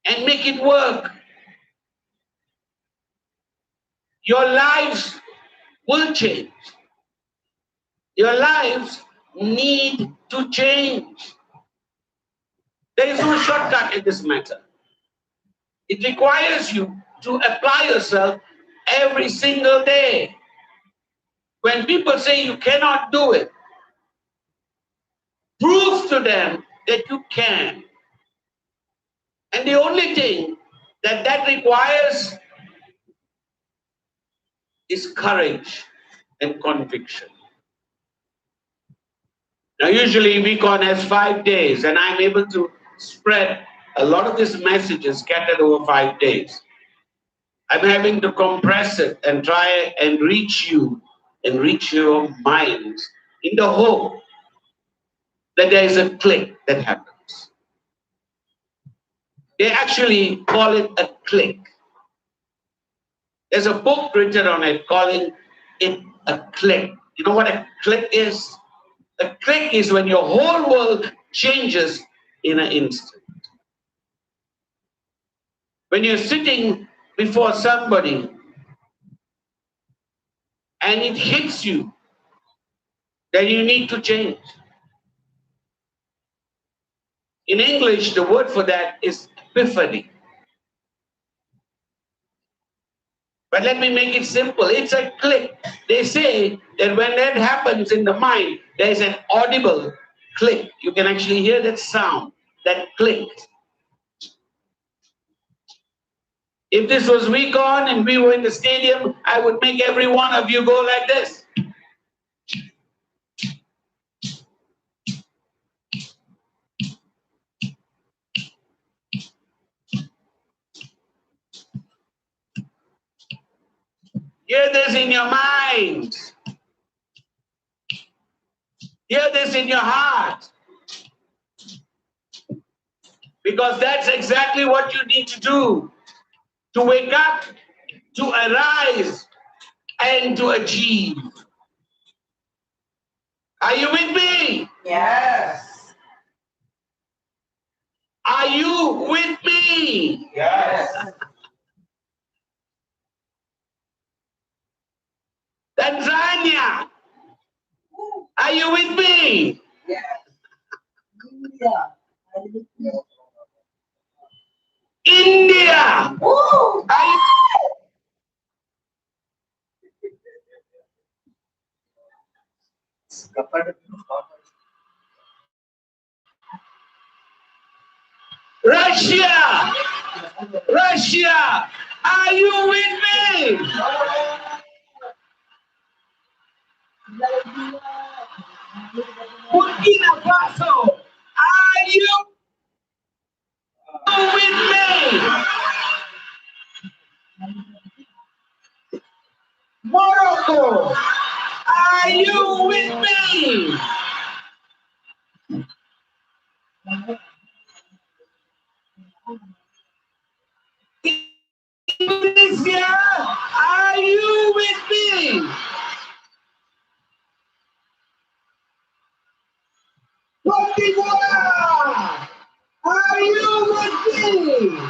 and make it work. Your lives will change. Your lives need to change. There is no shortcut in this matter. It requires you to apply yourself every single day. When people say you cannot do it, prove to them that you can. And the only thing that requires is courage and conviction. Now, usually Weekon has 5 days, and I'm able to spread a lot of these messages scattered over 5 days. I'm having to compress it and try and reach you and reach your minds in the hope that there is a click that happens. They actually call it a click. There's a book written on it calling it a click. You know what a click is? A click is when your whole world changes in an instant. When you're sitting before somebody and it hits you, then you need to change. In English, the word for that is epiphany. But let me make it simple. It's a click. They say that when that happens in the mind, there's an audible click. You can actually hear that sound, that click. If this was Weekon and we were in the stadium, I would make every one of you go like this. Hear this in your mind. Hear this in your heart. Because that's exactly what you need to do. To wake up, to arise, and to achieve. Are you with me? Yes. Are you with me? Yes. Tanzania, are you with me? Yes. India. India, Woo! are you? Russia, Russia, are you with me? Burkina Faso, are you with me? Morocco, are you with me? Indonesia, are you with me? Cote d'Ivoire, are you with me?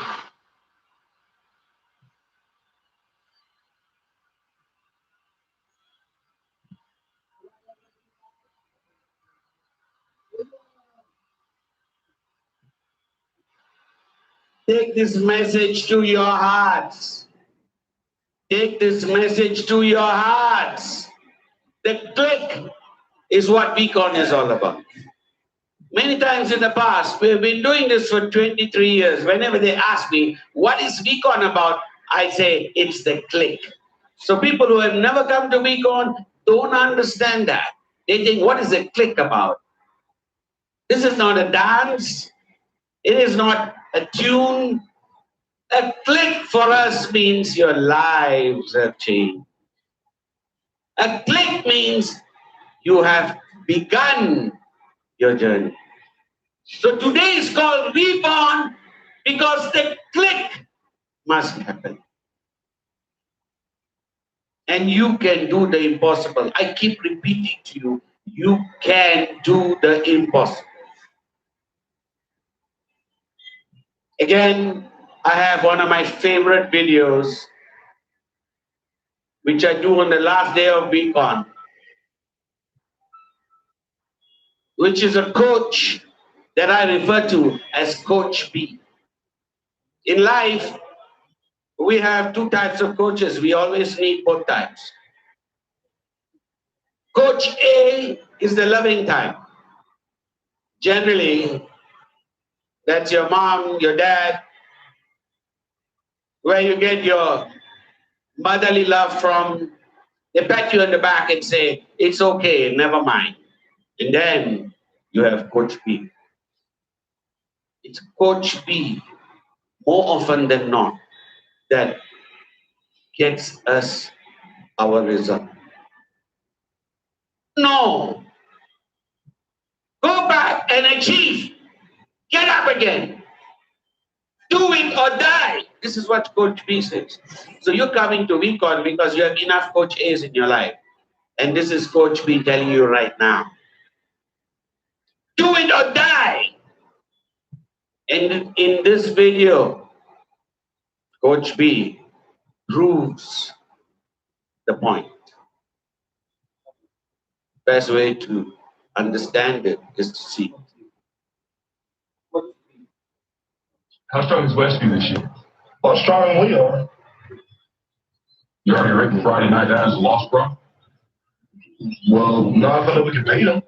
Take this message to your hearts. Take this message to your hearts. The click is what Weekon is all about. Many times in the past, we have been doing this for 23 years. Whenever they ask me, what is Weekon about? I say, it's the click. So people who have never come to Weekon don't understand that. They think, what is the click about? This is not a dance. It is not a tune. A click for us means your lives have changed. A click means you have begun your journey. So today is called Reborn Because the click must happen. And you can do the impossible. I keep repeating to you, you can do the impossible. Again, I have one of my favorite videos, which I do on the last day of week on, which is a coach that I refer to as Coach B. In life, we have two types of coaches. We always need both types. Coach A is the loving type. Generally, that's your mom, your dad, where you get your motherly love from. They pat you on the back and say, it's okay, never mind. And then you have Coach B. It's Coach B, more often than not, that gets us our result. No. Go back and achieve. Get up again. Do it or die. This is what Coach B says. So you're coming to VCon because you have enough Coach A's in your life. And this is Coach B telling you right now. Do it or die. And in this video, Coach B proves the point. Best way to understand it is to see. How strong is Westview this year? Well, strong we are. You already written Friday night down as a loss, bro? Well, no, I thought that we could beat them.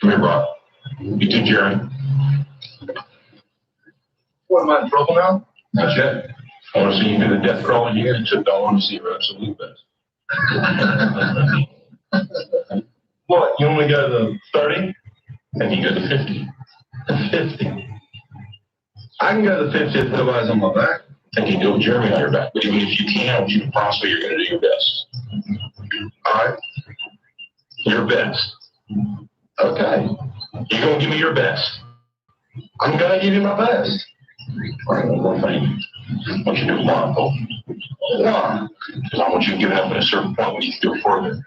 Come here, Brock. You too, Jeremy. What, am I in trouble now? Not yet. I want to see you do the death crawl again and took all on to see your absolute best. What, you only got the 30? And you got the 50. 50. I can go to the 50 if nobody's on my back. I can go with Jeremy on your back. But even if you can't, I want you to promise me you're going to do your best. All right? Your best. Okay. You're going to give me your best. I'm going to give you my best. All right, one more thing. I want you to do one. Why? Because I want you to get up at a certain point when you can go further.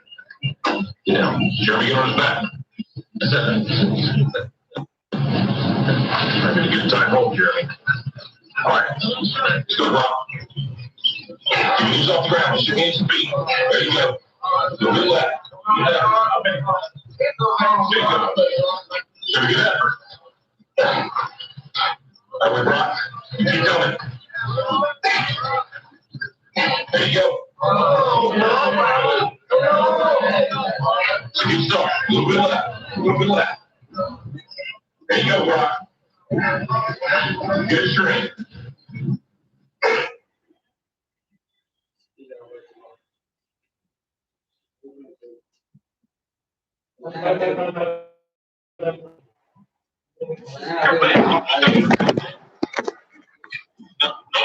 Get down. Jeremy, get on his back. I'm going to get a tight hold, Jeremy. All right. Let's go, Rob. Your knees off the ground. It's your hands and feet. There you go. A little bit left. Get down. There you go. There we go. All right, Brock. Keep going. There you go. So keep still. A little bit left. A little bit left. There you go, Brock. Get it straight.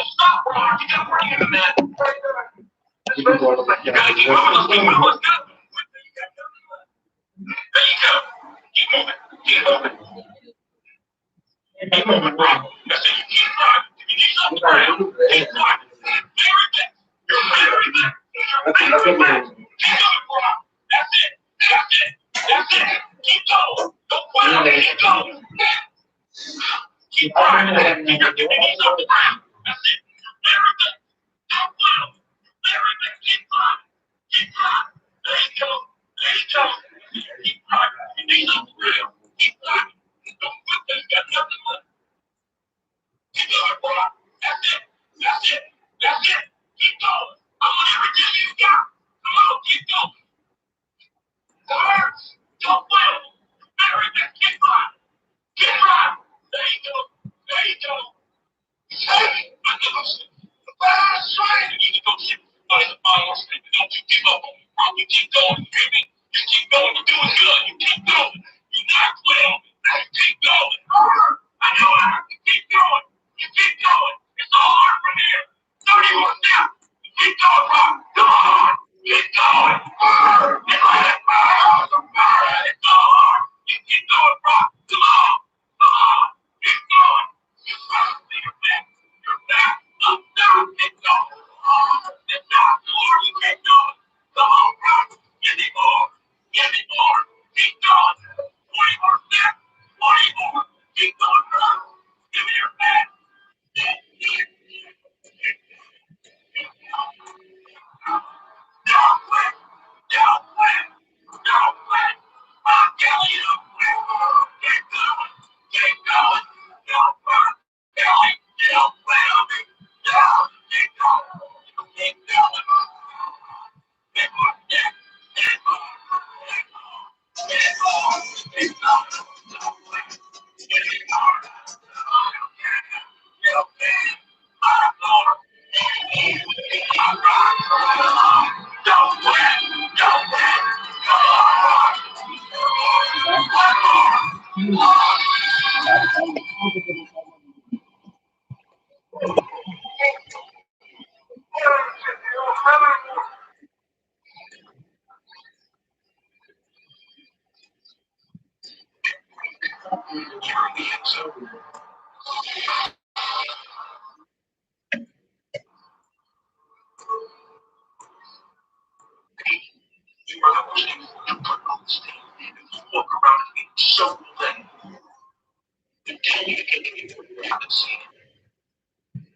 Stop, Brock. You gotta bring it in, man. You gotta keep moving. Keep moving. There you go. Keep moving. Keep moving. Keep moving, Brock. That's it. You keep driving. You need something to grab. Keep driving. Very good. You're very good. You're very good. Keep going, Brock. That's it. That's it. That's it. Keep going. Don't quit. Keep going. Keep driving. You need something to grab. That's it. Very good. Don't quit. Very good. Keep driving. Keep driving. There you go. There you go. Keep driving. You need something to grab. Keep driving. Don't quit. You got nothing left. Keep going, Brock. That's it. That's it. That's it. Keep going. I want everything you got. Come on, keep going. Words. Don't quit. Very good. Keep driving. Keep driving. There you go. There you go. Hey, I know. That's right. You need to go sit by the fire. Don't you give up on me, bro. You keep going, you hear me? You keep going. You're doing good. You keep going. You're not quitting. Keep going. I know So then, continue to continue to see.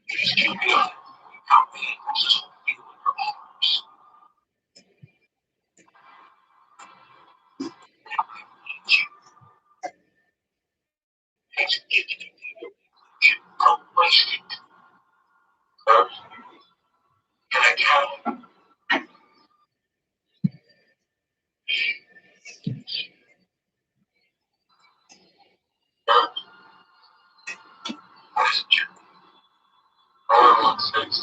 Just keep it up. How many verses you are others? Has given you from wasting. First, can I count? First, question. All says.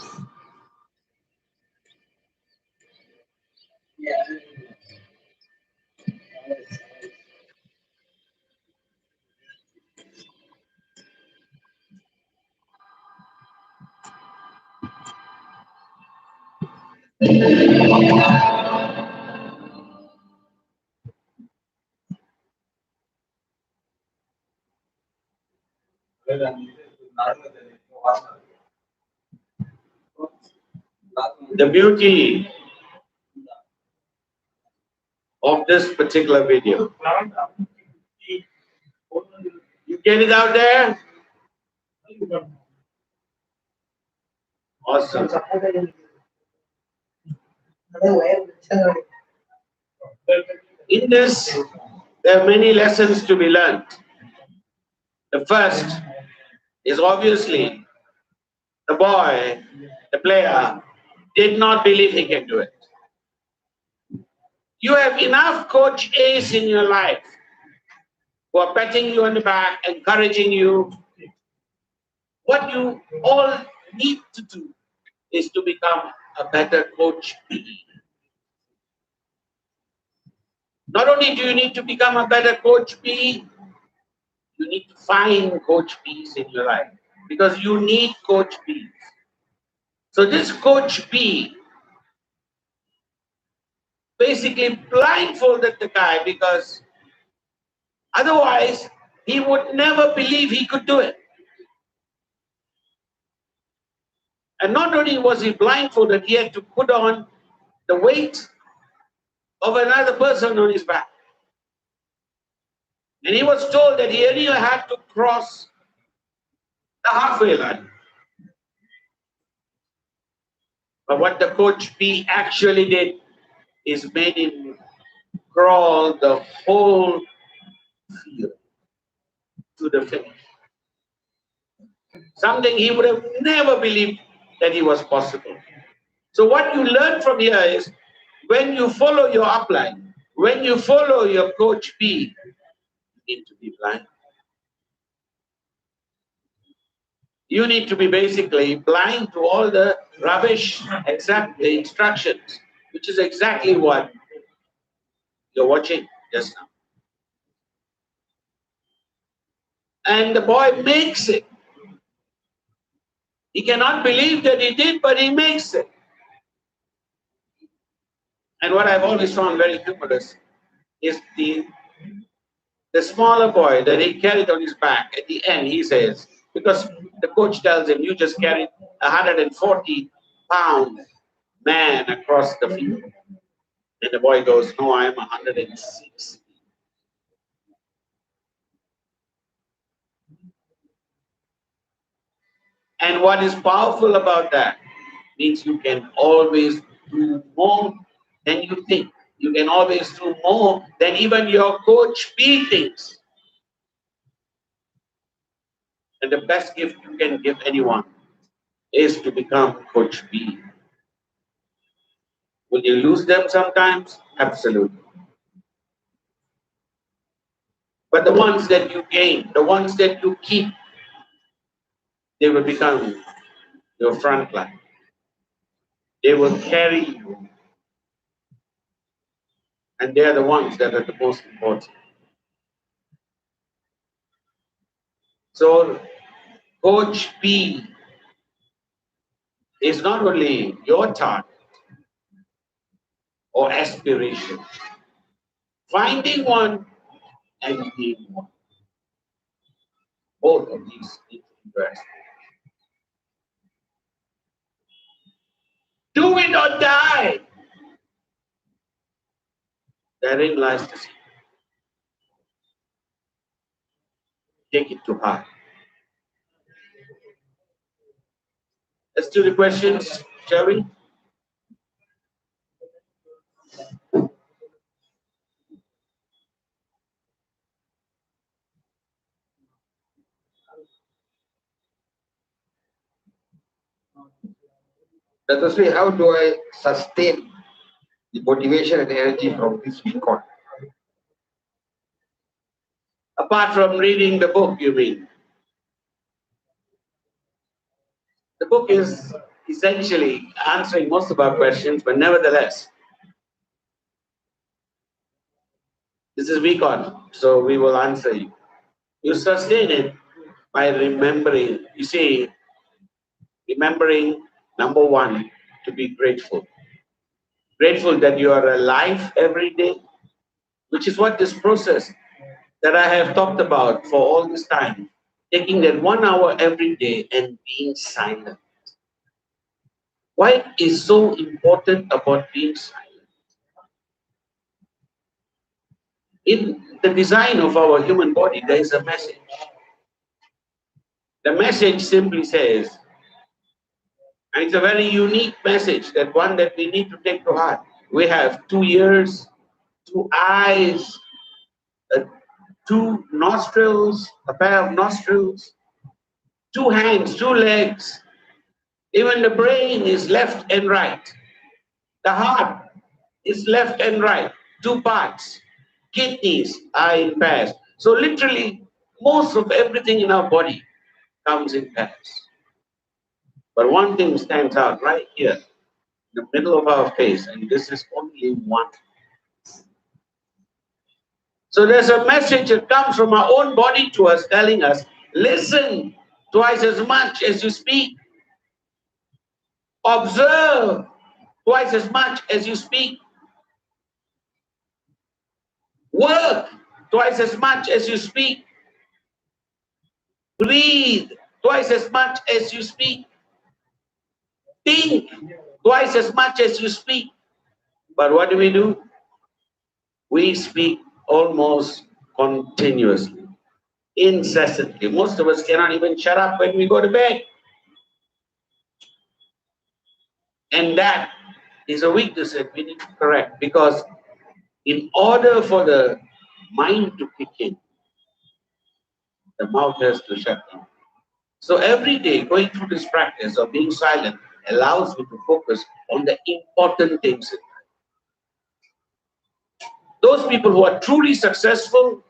The beauty of this particular video. You get it out there? Awesome. In this, there are many lessons to be learned. The first is obviously the boy, the player, did not believe he can do it. You have enough coach A's in your life who are patting you on the back, encouraging you. What you all need to do is to become a better coach B. Not only do you need to become a better coach B, you need to find coach B's in your life because you need coach B's. So this coach B basically blindfolded the guy because otherwise he would never believe he could do it. And not only was he blindfolded, he had to put on the weight of another person on his back. And he was told that he only had to cross the halfway line. But what the coach B actually did is made him crawl the whole field to the finish. Something he would have never believed that it was possible. So what you learn from here is when you follow your upline, when you follow your coach B, you need to be blind. You need to be basically blind to all the rubbish except the instructions, which is exactly what you're watching just now. And the boy makes it. He cannot believe that he did, but he makes it. And what I've always found very humorous is the smaller boy that he carried on his back. At the end, he says, because the coach tells him, you just carried 140-pound man across the field. And the boy goes, no, I'm 106. And what is powerful about that means you can always do more than you think. You can always do more than even your coach B thinks. And the best gift you can give anyone is to become coach B. Will you lose them sometimes? Absolutely. But the ones that you gain, the ones that you keep, they will become your front line. They will carry you. And they are the ones that are the most important. So, coach B is not only your target or aspiration. Finding one and being one. Both of these need to be addressed. Do it or die. Therein lies the secret. take it to heart. Let's do the questions, shall we? Let us see, how do I sustain the motivation and energy from this week on? Apart from reading the book, you mean? The book is essentially answering most of our questions, but nevertheless, this is week on, so we will answer you. You sustain it by remembering. You see, remembering, number one, to be grateful. Grateful that you are alive every day, which is what this process that I have talked about for all this time. Taking that 1 hour every day and being silent. Why is so important about being silent? In the design of our human body, there is a message. The message simply says, and it's a very unique message, that one that we need to take to heart. We have 2 ears, 2 eyes, 2 nostrils, a pair of nostrils, 2 hands, 2 legs. Even the brain is left and right. The heart is left and right, 2 parts. Kidneys are in pairs. So literally, most of everything in our body comes in pairs. But one thing stands out right here, in the middle of our face, and this is only one. So there's a message that comes from our own body to us, telling us, listen twice as much as you speak. Observe twice as much as you speak. Work twice as much as you speak. Breathe twice as much as you speak. Think twice as much as you speak. But what do? We speak almost continuously, incessantly. Most of us cannot even shut up when we go to bed. And that is a weakness that we need to correct, because in order for the mind to kick in, the mouth has to shut down. So every day going through this practice of being silent allows me to focus on the important things in life. Those people who are truly successful,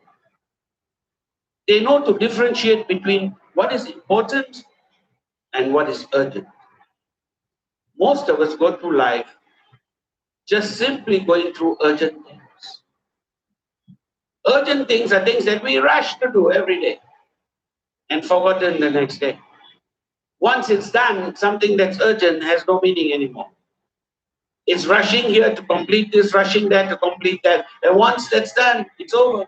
they know to differentiate between what is important and what is urgent. Most of us go through life just simply going through urgent things. Urgent things are things that we rush to do every day and forgotten the next day. Once it's done, something that's urgent has no meaning anymore. It's rushing here to complete this, rushing there to complete that. And once that's done, it's over.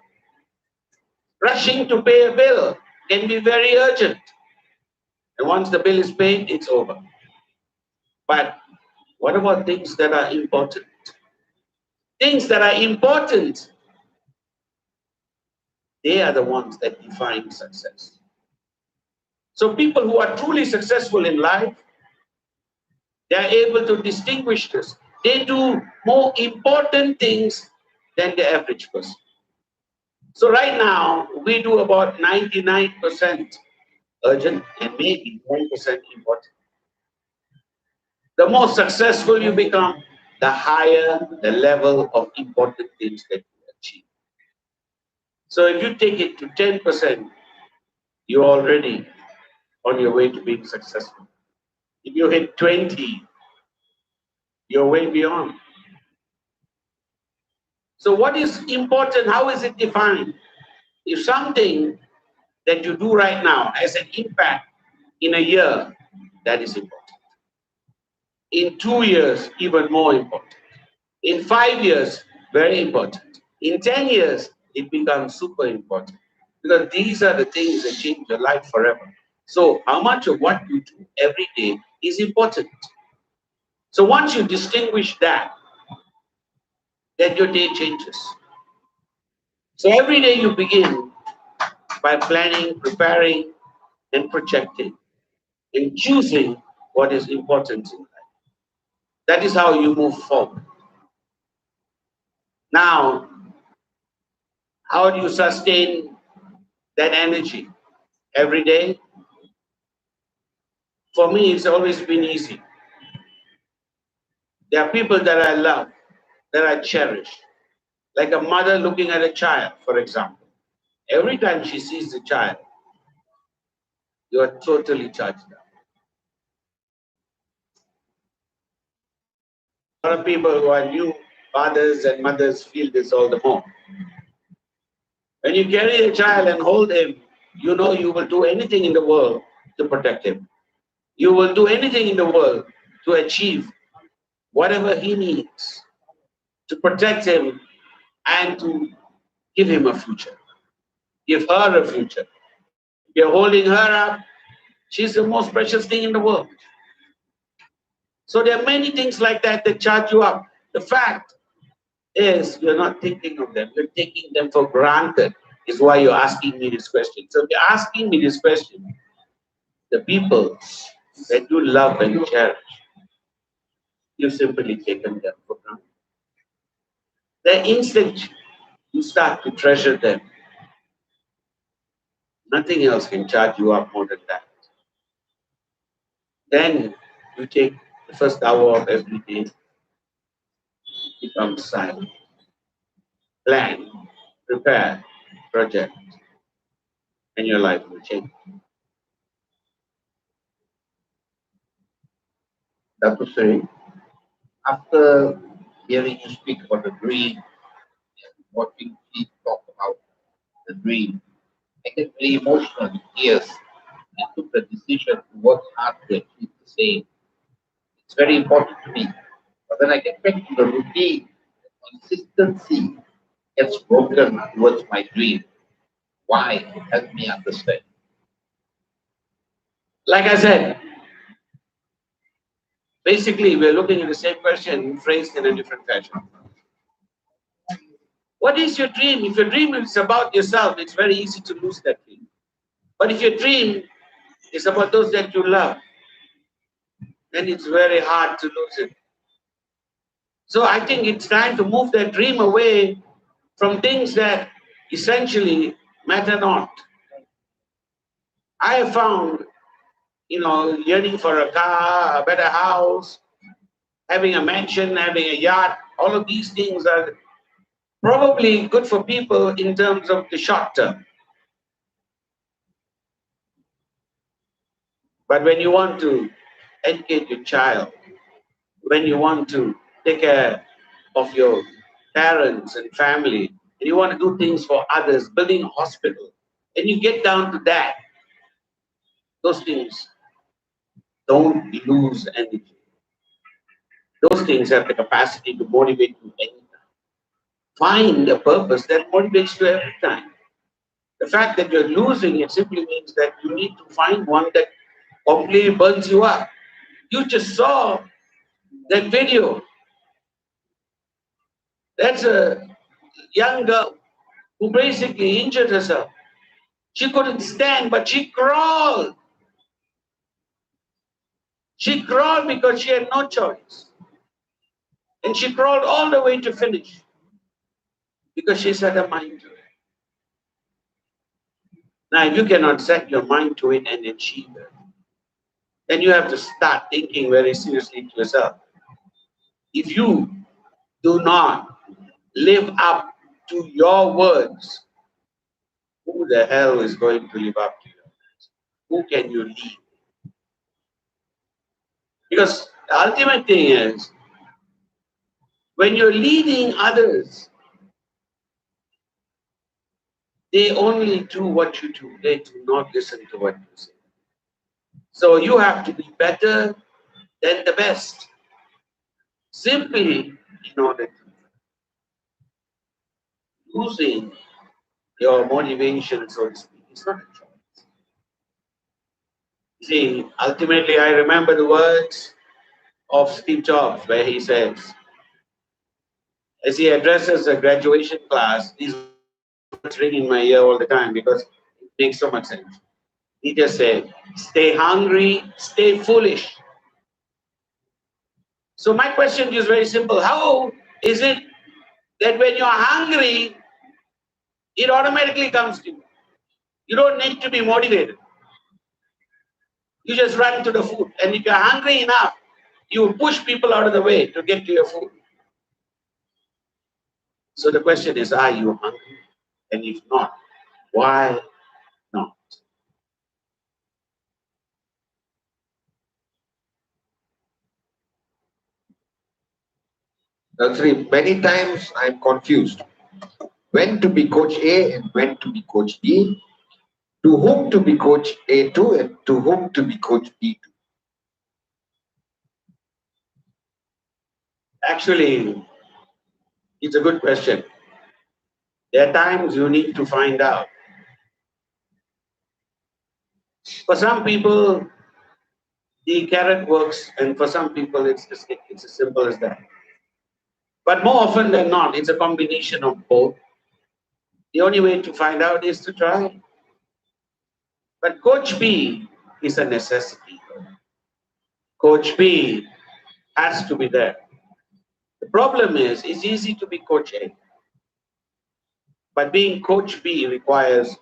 Rushing to pay a bill can be very urgent. And once the bill is paid, it's over. But what about things that are important? Things that are important, they are the ones that define success. So people who are truly successful in life, they are able to distinguish this. They do more important things than the average person. So right now, we do about 99% urgent and maybe 1% important. The more successful you become, the higher the level of important things that you achieve. So if you take it to 10%, you're already on your way to being successful. If you hit 20, you're way beyond. So what is important? How is it defined? If something that you do right now has an impact in a year, that is important. In 2 years, even more important. In 5 years, very important. In 10 years, it becomes super important. Because these are the things that change your life forever. So how much of what you do every day is important? So once you distinguish that, then your day changes. So every day you begin by planning, preparing, and projecting, and choosing what is important in life. That is how you move forward. Now, how do you sustain that energy every day? For me, it's always been easy. There are people that I love, that I cherish, like a mother looking at a child, for example. Every time she sees the child, you are totally charged up. A lot of people who are new fathers and mothers feel this all the more. When you carry a child and hold him, you know you will do anything in the world to protect him. You will do anything in the world to achieve whatever he needs to protect him and to give him a future, give her a future. You're holding her up, she's the most precious thing in the world. So there are many things like that that charge you up. The fact is, you're not thinking of them, you're taking them for granted, is why you're asking me this question. So if you're asking me this question, the people that you love and cherish, you've simply taken them for granted. The instant you start to treasure them, nothing else can charge you up more than that. Then you take the first hour of every day, become silent, plan, prepare, project, and your life will change. That to say, after hearing you speak about the dream, and watching you talk about the dream, I get very emotional in tears. I took the decision to work hard to achieve the same. It's very important to me. But when I get back to the routine, consistency gets broken towards my dream. Why? Help me understand. Like I said, basically we're looking at the same question phrased in a different fashion. What is your dream? If your dream is about yourself, it's very easy to lose that dream. But if your dream is about those that you love, then it's very hard to lose it. So I think it's time to move that dream away from things that essentially matter not. I have found, yearning for a car, a better house, having a mansion, having a yacht, all of these things are probably good for people in terms of the short term. But when you want to educate your child, when you want to take care of your parents and family, and you want to do things for others, building a hospital, and you get down to that, those things don't lose energy. Those things have the capacity to motivate you anytime. Find a purpose that motivates you every time. The fact that you're losing it simply means that you need to find one that completely burns you up. You just saw that video. That's a young girl who basically injured herself. She couldn't stand, but she crawled. She crawled because she had no choice. And she crawled all the way to finish because she set her mind to it. Now, if you cannot set your mind to it and achieve it, then you have to start thinking very seriously to yourself. If you do not live up to your words, who the hell is going to live up to your words? Who can you lead? Because the ultimate thing is, when you're leading others, they only do what you do. They do not listen to what you say. So you have to be better than the best. Simply in order to losing your motivation, so to speak, it's not a choice. See, ultimately I remember the words of Steve Jobs where he says, as he addresses a graduation class, these words ring in my ear all the time because it makes so much sense. He just said, stay hungry, stay foolish. So my question is very simple. How is it that when you're hungry, it automatically comes to you? You don't need to be motivated. You just run to the food. And if you're hungry enough, you push people out of the way to get to your food. So the question is, are you hungry? And if not, why not? Actually, many times I'm confused. When to be coach A and when to be coach B, to whom to be coach A2 and to whom to be coach B2. Actually, it's a good question. There are times you need to find out. For some people, the carrot works, and for some people, it's the stick. It's as simple as that. But more often than not, it's a combination of both. The only way to find out is to try. But Coach B is a necessity. Coach B has to be there. The problem is, it's easy to be Coach A. But being Coach B requires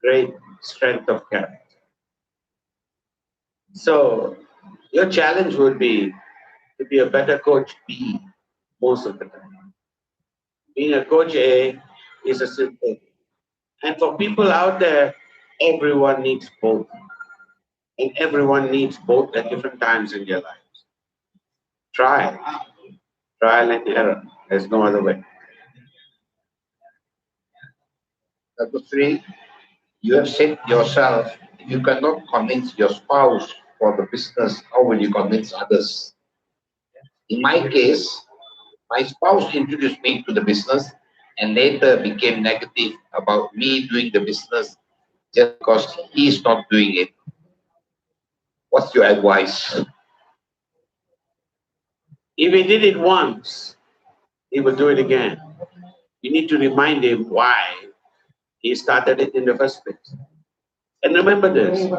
great strength of character. So your challenge would be to be a better Coach B most of the time. Being a Coach A is a simple thing. And for people out there, everyone needs both. And everyone needs both at different times in their lives. Trial and error. There's no other way. Number three, you have said yourself, you cannot convince your spouse for the business. How will you convince others? In my case, my spouse introduced me to the business and later became negative about me doing the business just because he's not doing it. What's your advice? If he did it once, he will do it again. You need to remind him why he started it in the first place. And remember this,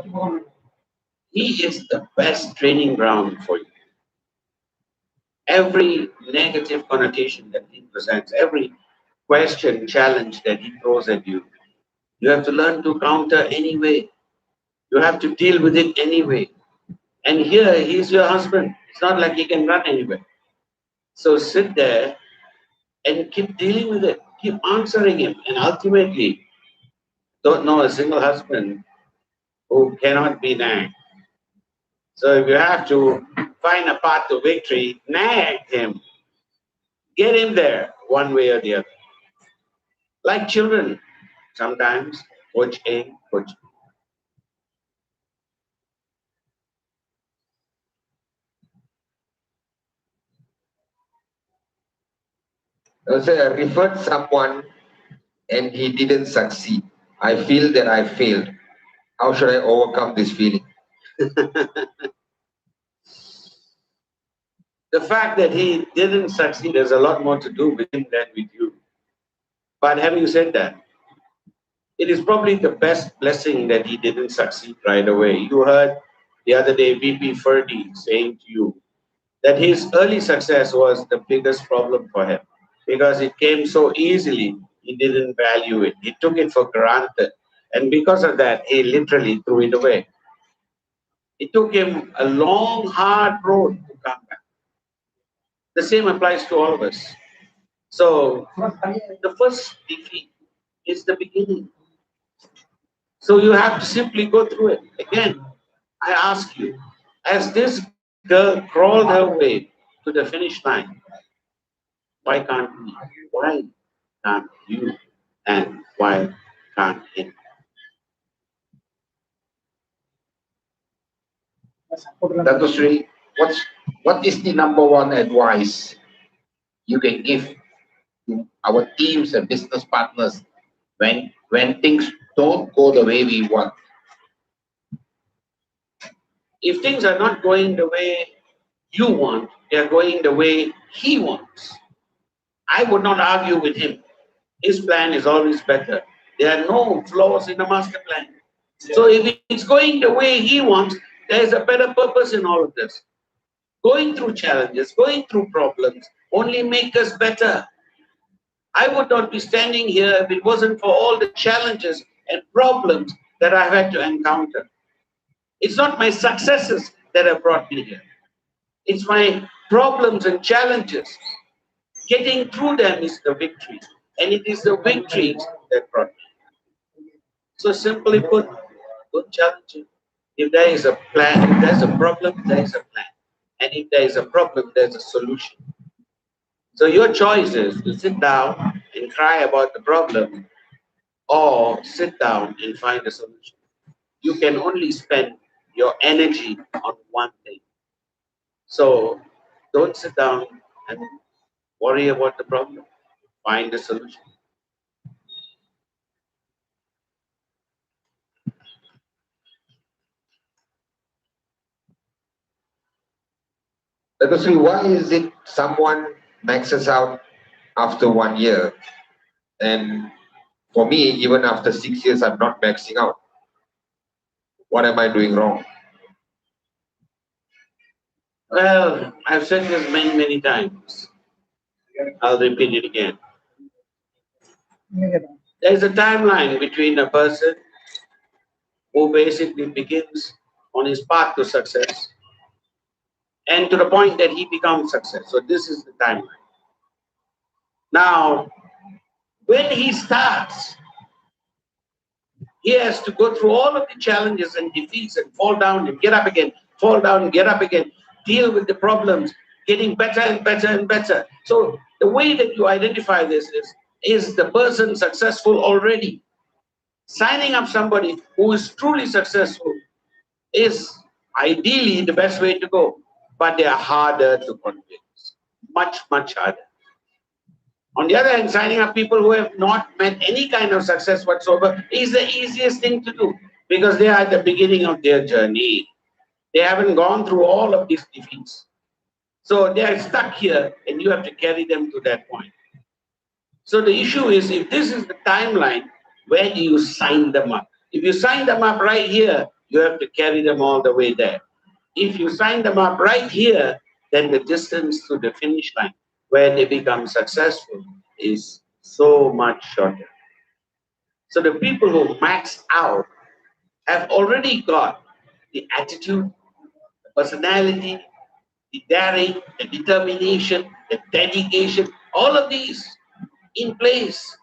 he is the best training ground for you. Every negative connotation that he presents, every question, challenge that he throws at you, you have to learn to counter anyway. You have to deal with it anyway. And here, he's your husband. It's not like he can run anywhere. So sit there and keep dealing with it. Keep answering him. And ultimately, don't know a single husband who cannot be nagged. So if you have to find a path to victory, nag him. Get him there one way or the other. Like children, sometimes coach A, coach B. Also, I referred someone and he didn't succeed. I feel that I failed. How should I overcome this feeling? The fact that he didn't succeed has a lot more to do with him than with you. But having said that, it is probably the best blessing that he didn't succeed right away. You heard the other day VP Ferdy saying to you that his early success was the biggest problem for him because it came so easily, he didn't value it. He took it for granted. And because of that, he literally threw it away. It took him a long, hard road to come back. The same applies to all of us. So the first defeat is the beginning. So you have to simply go through it. Again, I ask you, as this girl crawled her way to the finish line, why can't we? Why can't you? And why can't he? Dr. Sri, what is the number one advice you can give to our teams and business partners when things don't go the way we want? If things are not going the way you want, they are going the way he wants. I would not argue with him. His plan is always better. There are no flaws in the master plan. So if it's going the way he wants, there is a better purpose in all of this. Going through challenges, going through problems only make us better. I would not be standing here if it wasn't for all the challenges and problems that I've had to encounter. It's not my successes that have brought me here. It's my problems and challenges. Getting through them is the victory. And it is the victories that brought me. So simply put, don't challenge it. If there is a plan, if there's a problem, there is a plan. And if there is a problem, there's a solution. So your choice is to sit down and cry about the problem or sit down and find a solution. You can only spend your energy on one thing. So don't sit down and worry about the problem. Find a solution. Let us see, why is it someone maxes out after 1 year? And for me, even after 6 years, I'm not maxing out. What am I doing wrong? Well, I've said this many, many times. I'll repeat it again. There's a timeline between a person who basically begins on his path to success and to the point that he becomes success. So this is the timeline. Now, when he starts, he has to go through all of the challenges and defeats and fall down and get up again, fall down and get up again, deal with the problems, getting better and better and better. So the way that you identify this is the person successful already? Signing up somebody who is truly successful is ideally the best way to go, but they are harder to convince, much, much harder. On the other hand, signing up people who have not met any kind of success whatsoever is the easiest thing to do because they are at the beginning of their journey. They haven't gone through all of these defeats. So they are stuck here and you have to carry them to that point. So the issue is, if this is the timeline, where do you sign them up? If you sign them up right here, you have to carry them all the way there. If you sign them up right here, then the distance to the finish line, where they become successful, is so much shorter. So the people who max out have already got the attitude, the personality, the daring, the determination, the dedication, all of these in place.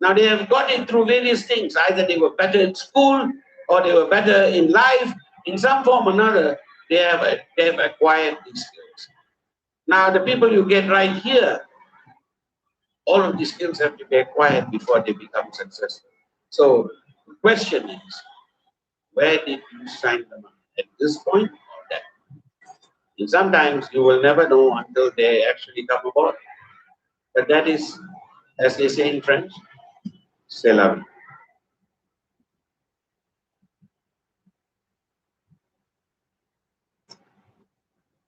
Now they have got it through various things. Either they were better in school or they were better in life. In some form or another, they have acquired these skills. Now the people you get right here, all of these skills have to be acquired before they become successful. So the question is, where did you sign them up? At this point or that? And sometimes you will never know until they actually come aboard. But that is, as they say in French, c'est la vie.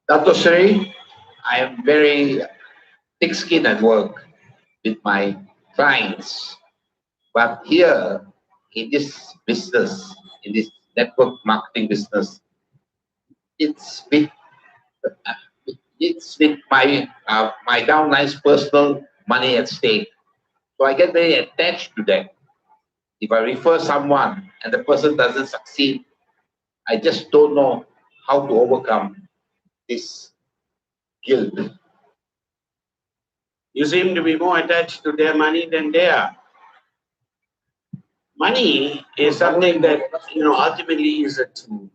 Dr. Sri, I am very thick-skinned at work with my clients. But here, in this business, in this network marketing business, it's with my downline's personal money at stake. So I get very attached to that. If I refer someone and the person doesn't succeed, I just don't know how to overcome this guilt. You seem to be more attached to their money than they are. Money is something that, ultimately is a tool.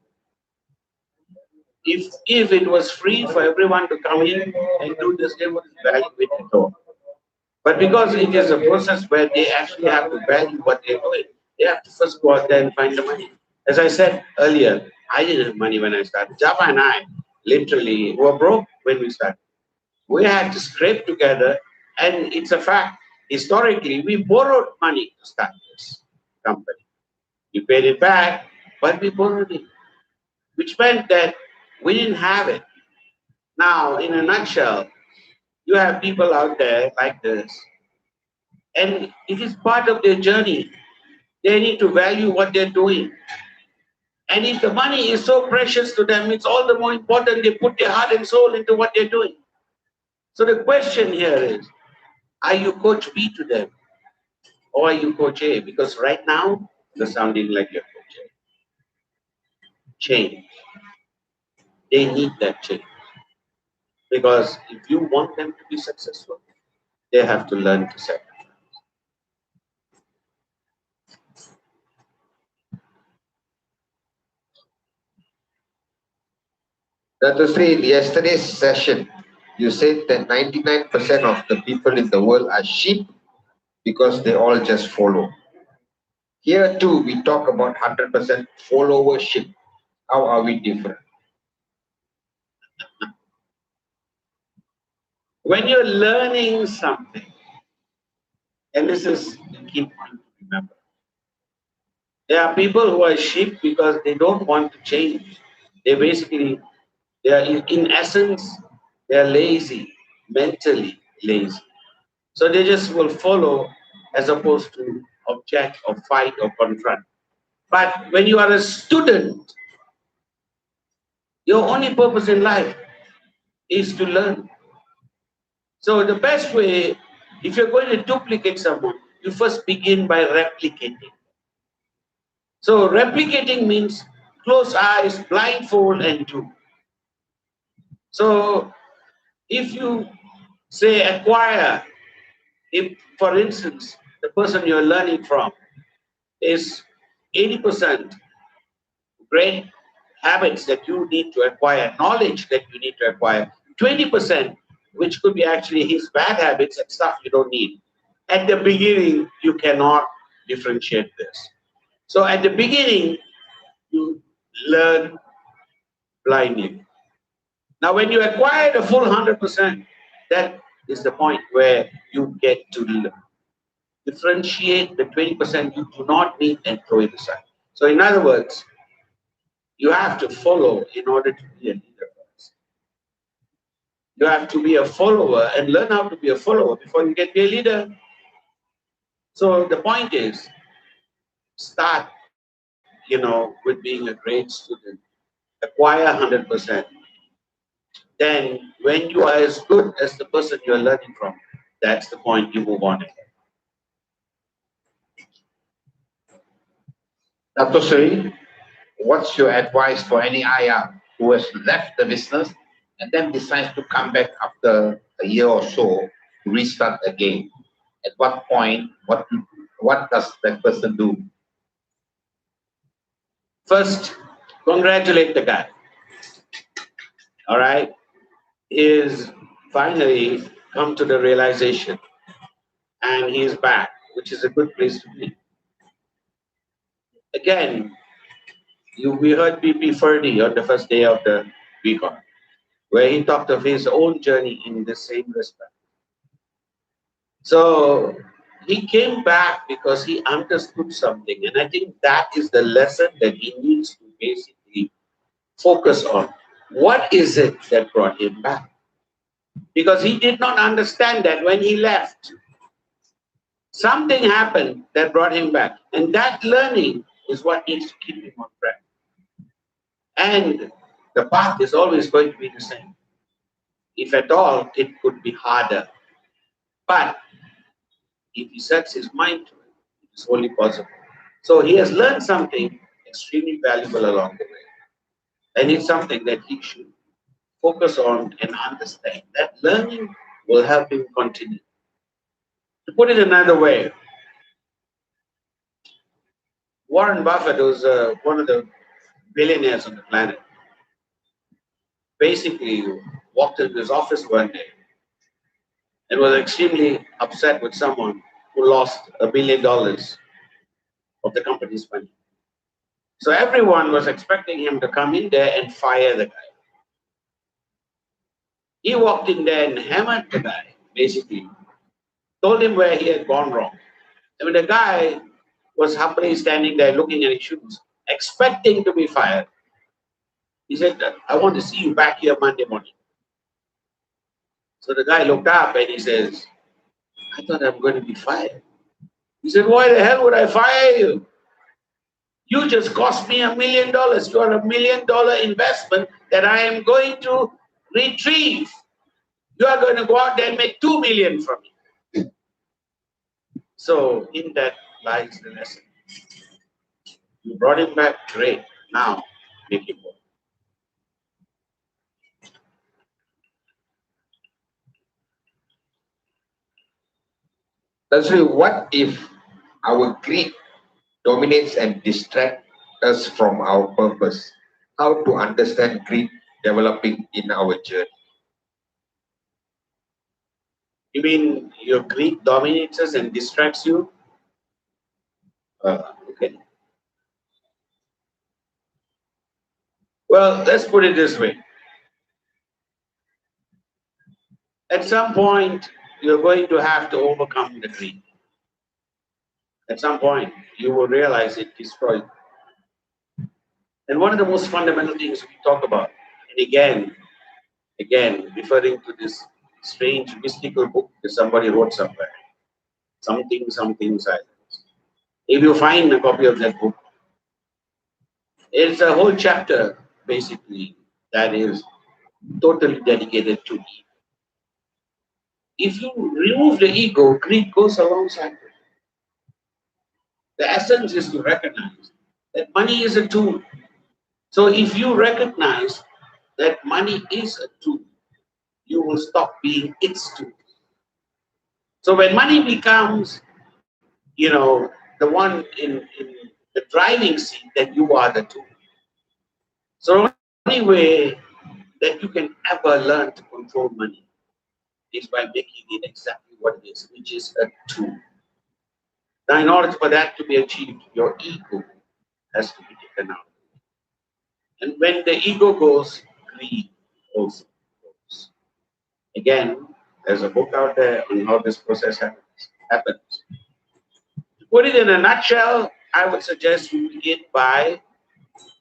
If it was free for everyone to come in and do this, they wouldn't value it at all. But because it is a process where they actually have to value what they're doing, they have to first go out there and find the money. As I said earlier, I didn't have money when I started. Jappa and I literally were broke when we started. We had to scrape together, and it's a fact. Historically, we borrowed money to start this company. We paid it back, but we borrowed it, which meant that we didn't have it. Now, in a nutshell, you have people out there like this, and it is part of their journey They need to value what they're doing. And if the money is so precious to them, it's all the more important they put their heart and soul into what they're doing. So the question here is, are you coach B to them? Or are you coach A? Because right now, you're sounding like you're coach A. Change. They need that change. Because if you want them to be successful, they have to learn to sacrifice. Dr. Sri, in yesterday's session, you said that 99% of the people in the world are sheep because they all just follow. Here too, we talk about 100% followership. How are we different? When you're learning something, and this is the key point to remember, there are people who are sheep because they don't want to change. They are in essence, they are lazy, mentally lazy. So they just will follow as opposed to object or fight or confront. But when you are a student, your only purpose in life is to learn. So the best way, if you're going to duplicate someone, you first begin by replicating. So replicating means close eyes, blindfold, and do. So if you say acquire, if for instance, the person you're learning from is 80% great habits that you need to acquire, knowledge that you need to acquire, 20%, which could be actually his bad habits and stuff you don't need. At the beginning, you cannot differentiate this. So at the beginning, you learn blindly. Now, when you acquire the full 100%, that is the point where you get to differentiate the 20% you do not need and throw it aside. So in other words, you have to follow in order to be a leader first. You have to be a follower and learn how to be a follower before you get to be a leader. So the point is, start, with being a great student, acquire 100%. Then when you are as good as the person you're learning from, that's the point you move on again. Dr. Sri, what's your advice for any IR who has left the business and then decides to come back after a year or so to restart again? At what point, what does that person do? First, congratulate the guy. All right? Is finally come to the realization and he's back, which is a good place to be. Again, we heard BP Ferdy on the first day of the weekend, where he talked of his own journey in the same respect. So he came back because he understood something, and I think that is the lesson that he needs to basically focus on. What is it that brought him back? Because he did not understand that when he left. Something happened that brought him back. And that learning is what needs to keep him on track. And the path is always going to be the same. If at all, it could be harder. But if he sets his mind to it, it is only possible. So he has learned something extremely valuable along the way. And it's something that he should focus on and understand. That learning will help him continue. To put it another way, Warren Buffett was one of the billionaires on the planet. Basically, walked into his office one day and was extremely upset with someone who lost $1 billion of the company's money. So everyone was expecting him to come in there and fire the guy. He walked in there and hammered the guy, basically, told him where he had gone wrong. I mean, the guy was humbly standing there looking at his shoes, expecting to be fired. He said, I want to see you back here Monday morning. So the guy looked up and he says, I thought I'm going to be fired. He said, why the hell would I fire you? You just cost me $1 million. You are $1 million investment that I am going to retrieve. You are going to go out there and make 2 million from me. So in that lies the lesson. You brought him back, great. Now make him work. That's really, what if our greed dominates and distracts us from our purpose? How to understand greed developing in our journey? You mean your greed dominates us and distracts you? Okay. Well, let's put it this way. At some point, you're going to have to overcome the greed. At some point, you will realize it destroys. And one of the most fundamental things we talk about, and again, referring to this strange mystical book that somebody wrote somewhere, something silence. If you find a copy of that book, it's a whole chapter basically that is totally dedicated to ego. If you remove the ego, greed goes alongside it. The essence is to recognize that money is a tool. So if you recognize that money is a tool, you will stop being its tool. So when money becomes, the one in the driving seat, then you are the tool. So the only way that you can ever learn to control money is by making it exactly what it is, which is a tool. Now, in order for that to be achieved, your ego has to be taken out. And when the ego goes, greed also goes. Again, there's a book out there on how this process happens. To put it in a nutshell, I would suggest you begin by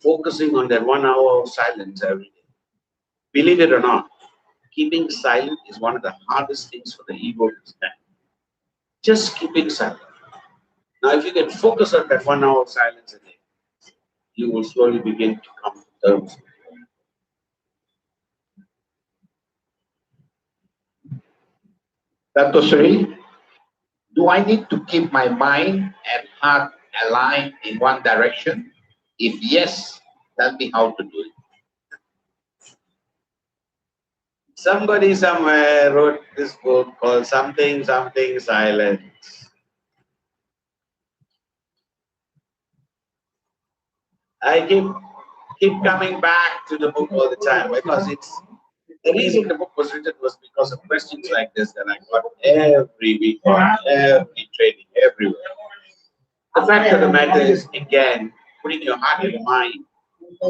focusing on that 1 hour of silence every day. Believe it or not, keeping silent is one of the hardest things for the ego to stand. Just keeping silent. Now, if you can focus on that 1 hour of silence a day, you will slowly begin to come to terms with it. Dato Sri, do I need to keep my mind and heart aligned in one direction? If yes, tell me how to do it. Somebody somewhere wrote this book called Something Silence. I keep coming back to the book all the time because the reason the book was written was because of questions like this that I got every week, every training, everywhere. The fact of the matter is, again, putting your heart and your mind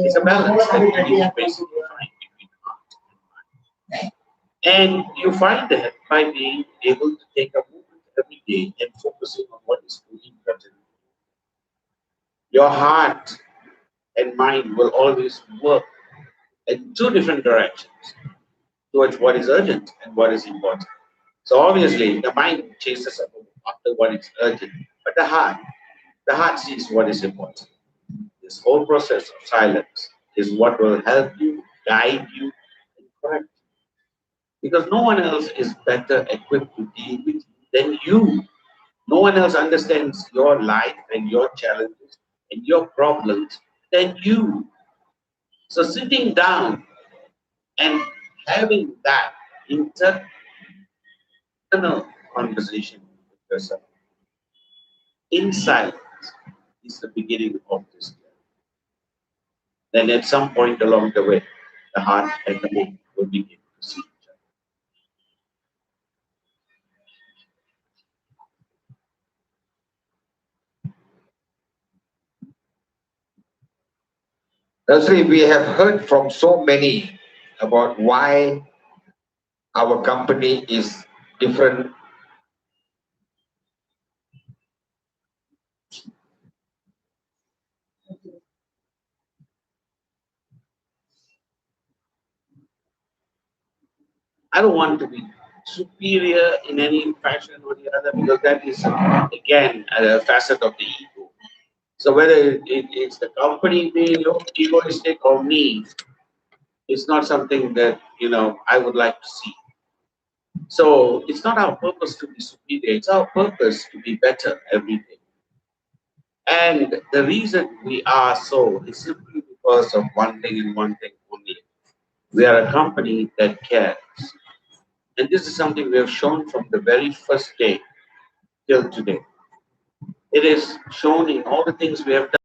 is a balance that you need to basically find between heart and mind. And you find that by being able to take a moment every day and focusing on what is truly important. Your heart and mind will always work in two different directions towards what is urgent and what is important. So obviously, the mind chases after what is urgent, but the heart sees what is important. This whole process of silence is what will help you, guide you, and correct you. Because no one else is better equipped to deal with you than you. No one else understands your life and your challenges and your problems than you. So sitting down and having that internal conversation with yourself in silence is the beginning of this journey. Then at some point along the way, the heart and the mind will begin to see each other. That's we have heard from so many about why our company is different. I don't want to be superior in any fashion or the other because that is, again, a facet of the ego. So whether it's the company being egoistic or me, it's not something that, I would like to see. So it's not our purpose to be superior. It's our purpose to be better every day. And the reason we are so is simply because of one thing and one thing only. We are a company that cares. And this is something we have shown from the very first day till today. It is shown in all the things we have done.